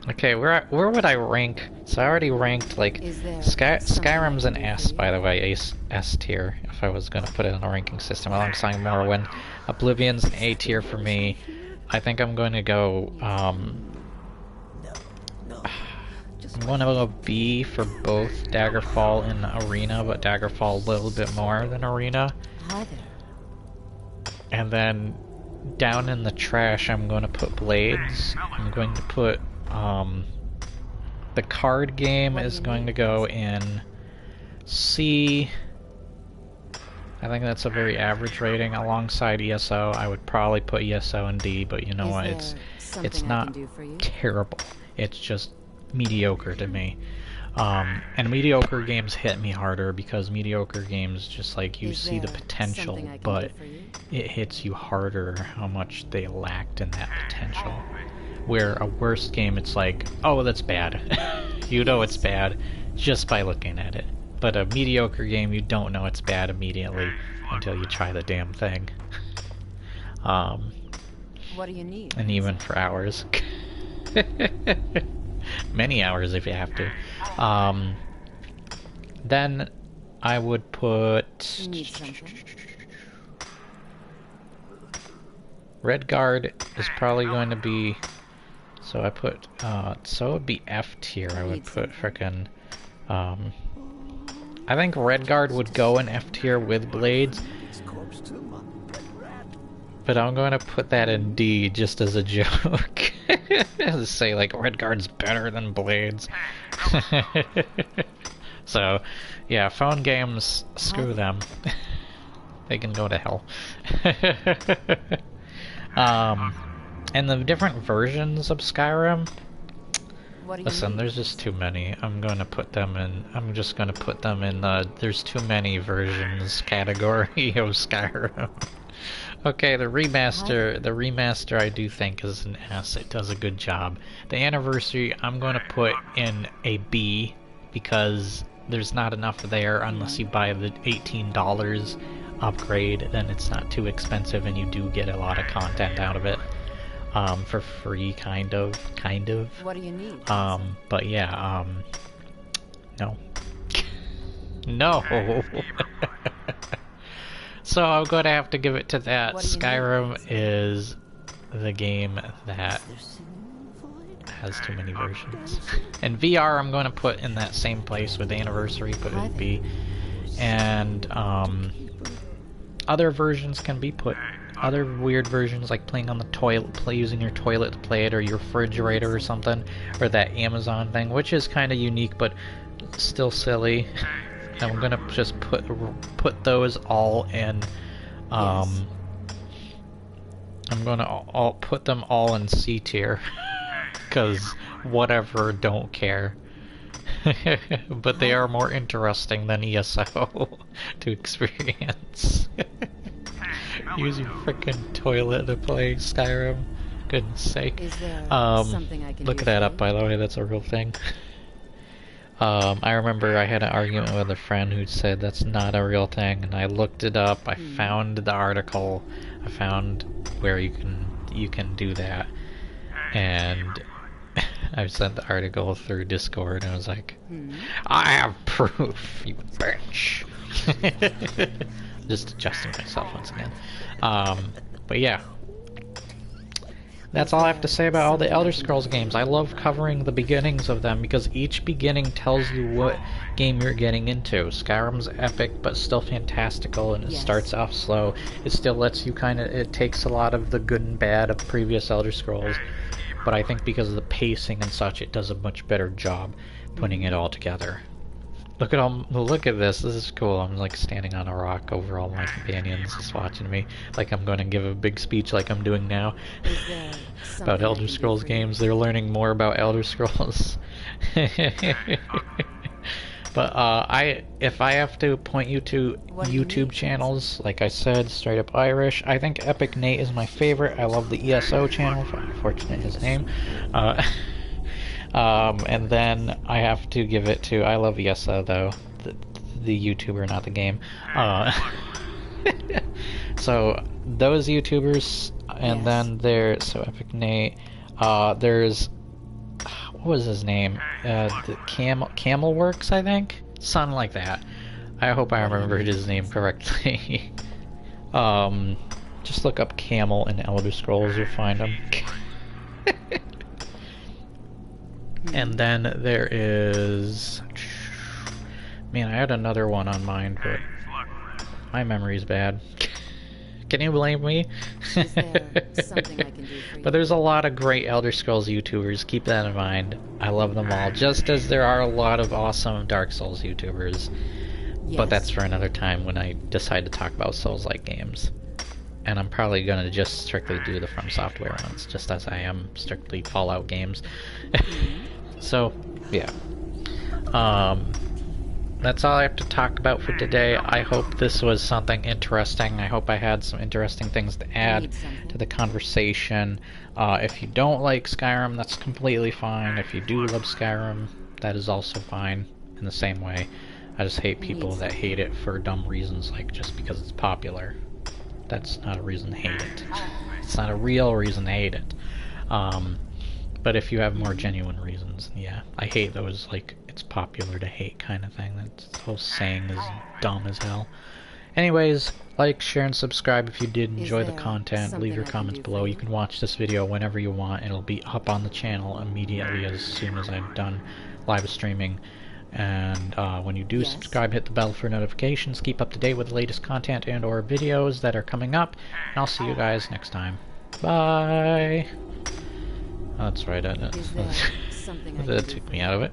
Speaker 1: Okay, where would I rank? So I already ranked, like, Skyrim's an S, by the way, S tier, if I was going to put it in a ranking system alongside Morrowind. Oblivion's an A tier for me. I think I'm going to go, I'm going to go B for both Daggerfall and Arena, but Daggerfall a little bit more than Arena. And then down in the trash, I'm going to put Blades. I'm going to put, the card game is going to go in C. I think that's a very average rating. Alongside ESO, I would probably put ESO in D, but you know what? It's not terrible. It's just mediocre to me. And mediocre games hit me harder because mediocre games just like you see the potential, but it hits you harder how much they lacked in that potential. Where a worst game, it's like, oh, that's bad. You know it's bad just by looking at it. But a mediocre game, you don't know it's bad immediately until you try the damn thing.
Speaker 5: What do you need?
Speaker 1: And even for hours. Many hours if you have to. Then I would put...
Speaker 5: You need something?
Speaker 1: Redguard is probably going to be... So I put, so it would be F tier. I would put frickin', I think Redguard would go in F tier with Blades. But I'm going to put that in D just as a joke. To say, like, Redguard's better than Blades. So, yeah, phone games, screw them. They can go to hell. And the different versions of Skyrim,
Speaker 5: What do you
Speaker 1: Listen,
Speaker 5: need?
Speaker 1: there's just too many. I'm just gonna put them in the there's too many versions category of Skyrim. Okay, the remaster I do think is an S. It does a good job. The anniversary I'm gonna put in a B because there's not enough there unless you buy the $18 upgrade, then it's not too expensive and you do get a lot of content out of it. For free, kind of.
Speaker 5: What do you need?
Speaker 1: But yeah, no. No! So I'm gonna have to give it to that.
Speaker 5: What do you
Speaker 1: Skyrim is the game that has too many versions. And VR I'm gonna put in that same place with the anniversary, put it in B. And, other versions can be put. Other weird versions, like playing on the toilet, using your toilet to play it, or your refrigerator or something, or that Amazon thing, which is kind of unique, but still silly. I'm gonna just put those all in. I'm gonna all put them all in C tier, because whatever, don't care. But they are more interesting than ESO to experience. Use your frickin' toilet to play Skyrim. Goodness sake.
Speaker 5: Is there something I can
Speaker 1: Look
Speaker 5: do
Speaker 1: that
Speaker 5: for
Speaker 1: up,
Speaker 5: you?
Speaker 1: by the way, that's a real thing. I remember I had an argument with a friend who said that's not a real thing, and I looked it up, I found the article, I found where you can do that, and I sent the article through Discord, and I was like, I have proof, you bitch. Just adjusting myself once again. But yeah. That's all I have to say about all the Elder Scrolls games. I love covering the beginnings of them because each beginning tells you what game you're getting into. Skyrim's epic but still fantastical, and it starts off slow. It still lets you it takes a lot of the good and bad of previous Elder Scrolls, but I think because of the pacing and such, it does a much better job putting it all together. Look at this. This is cool. I'm like standing on a rock over all my companions just watching me. Like I'm going to give a big speech like I'm doing now.
Speaker 5: Is there
Speaker 1: About
Speaker 5: something I
Speaker 1: Elder
Speaker 5: can do
Speaker 1: Scrolls
Speaker 5: for you?
Speaker 1: games. They're learning more about Elder Scrolls. But if I have to point you to
Speaker 5: What do you
Speaker 1: YouTube
Speaker 5: need?
Speaker 1: channels, like I said, straight up Irish, I think Epic Nate is my favorite. I love the ESO channel, unfortunate his name. And then I have to give it to, I love ESO though, the YouTuber, not the game. So those YouTubers, and then so Epic Nate, there's, what was his name? The Camel Works, I think? Something like that. I hope I remembered his name correctly. Just look up Camel in Elder Scrolls, you'll find him. And then there is... Man, I had another one on mind, but my memory's bad. Can you blame me?
Speaker 5: Is there something I can do for you?
Speaker 1: But there's a lot of great Elder Scrolls YouTubers, keep that in mind. I love them all, just as there are a lot of awesome Dark Souls YouTubers. But that's for another time when I decide to talk about Souls-like games. And I'm probably gonna just strictly do the From Software ones, just as I am strictly Fallout games. So, yeah. That's all I have to talk about for today. I hope this was something interesting. I hope I had some interesting things to add to the conversation. If you don't like Skyrim, that's completely fine. If you do love Skyrim, that is also fine in the same way. I just hate people that hate it for dumb reasons, like just because it's popular. That's not a reason to hate it. It's not a real reason to hate it. But if you have more genuine reasons, yeah. I hate those, like, it's popular to hate kind of thing. That whole saying is dumb as hell. Anyways, like, share, and subscribe if you did enjoy the content. Leave your comments below. You can watch this video whenever you want. It'll be up on the channel immediately as soon as I'm done live streaming. And when you do subscribe, hit the bell for notifications. Keep up to date with the latest content and or videos that are coming up. And I'll see you guys next time. Bye! Oh, that's right, I didn't.
Speaker 5: Is there something I can
Speaker 1: That
Speaker 5: do
Speaker 1: took
Speaker 5: for
Speaker 1: me
Speaker 5: you?
Speaker 1: out of it.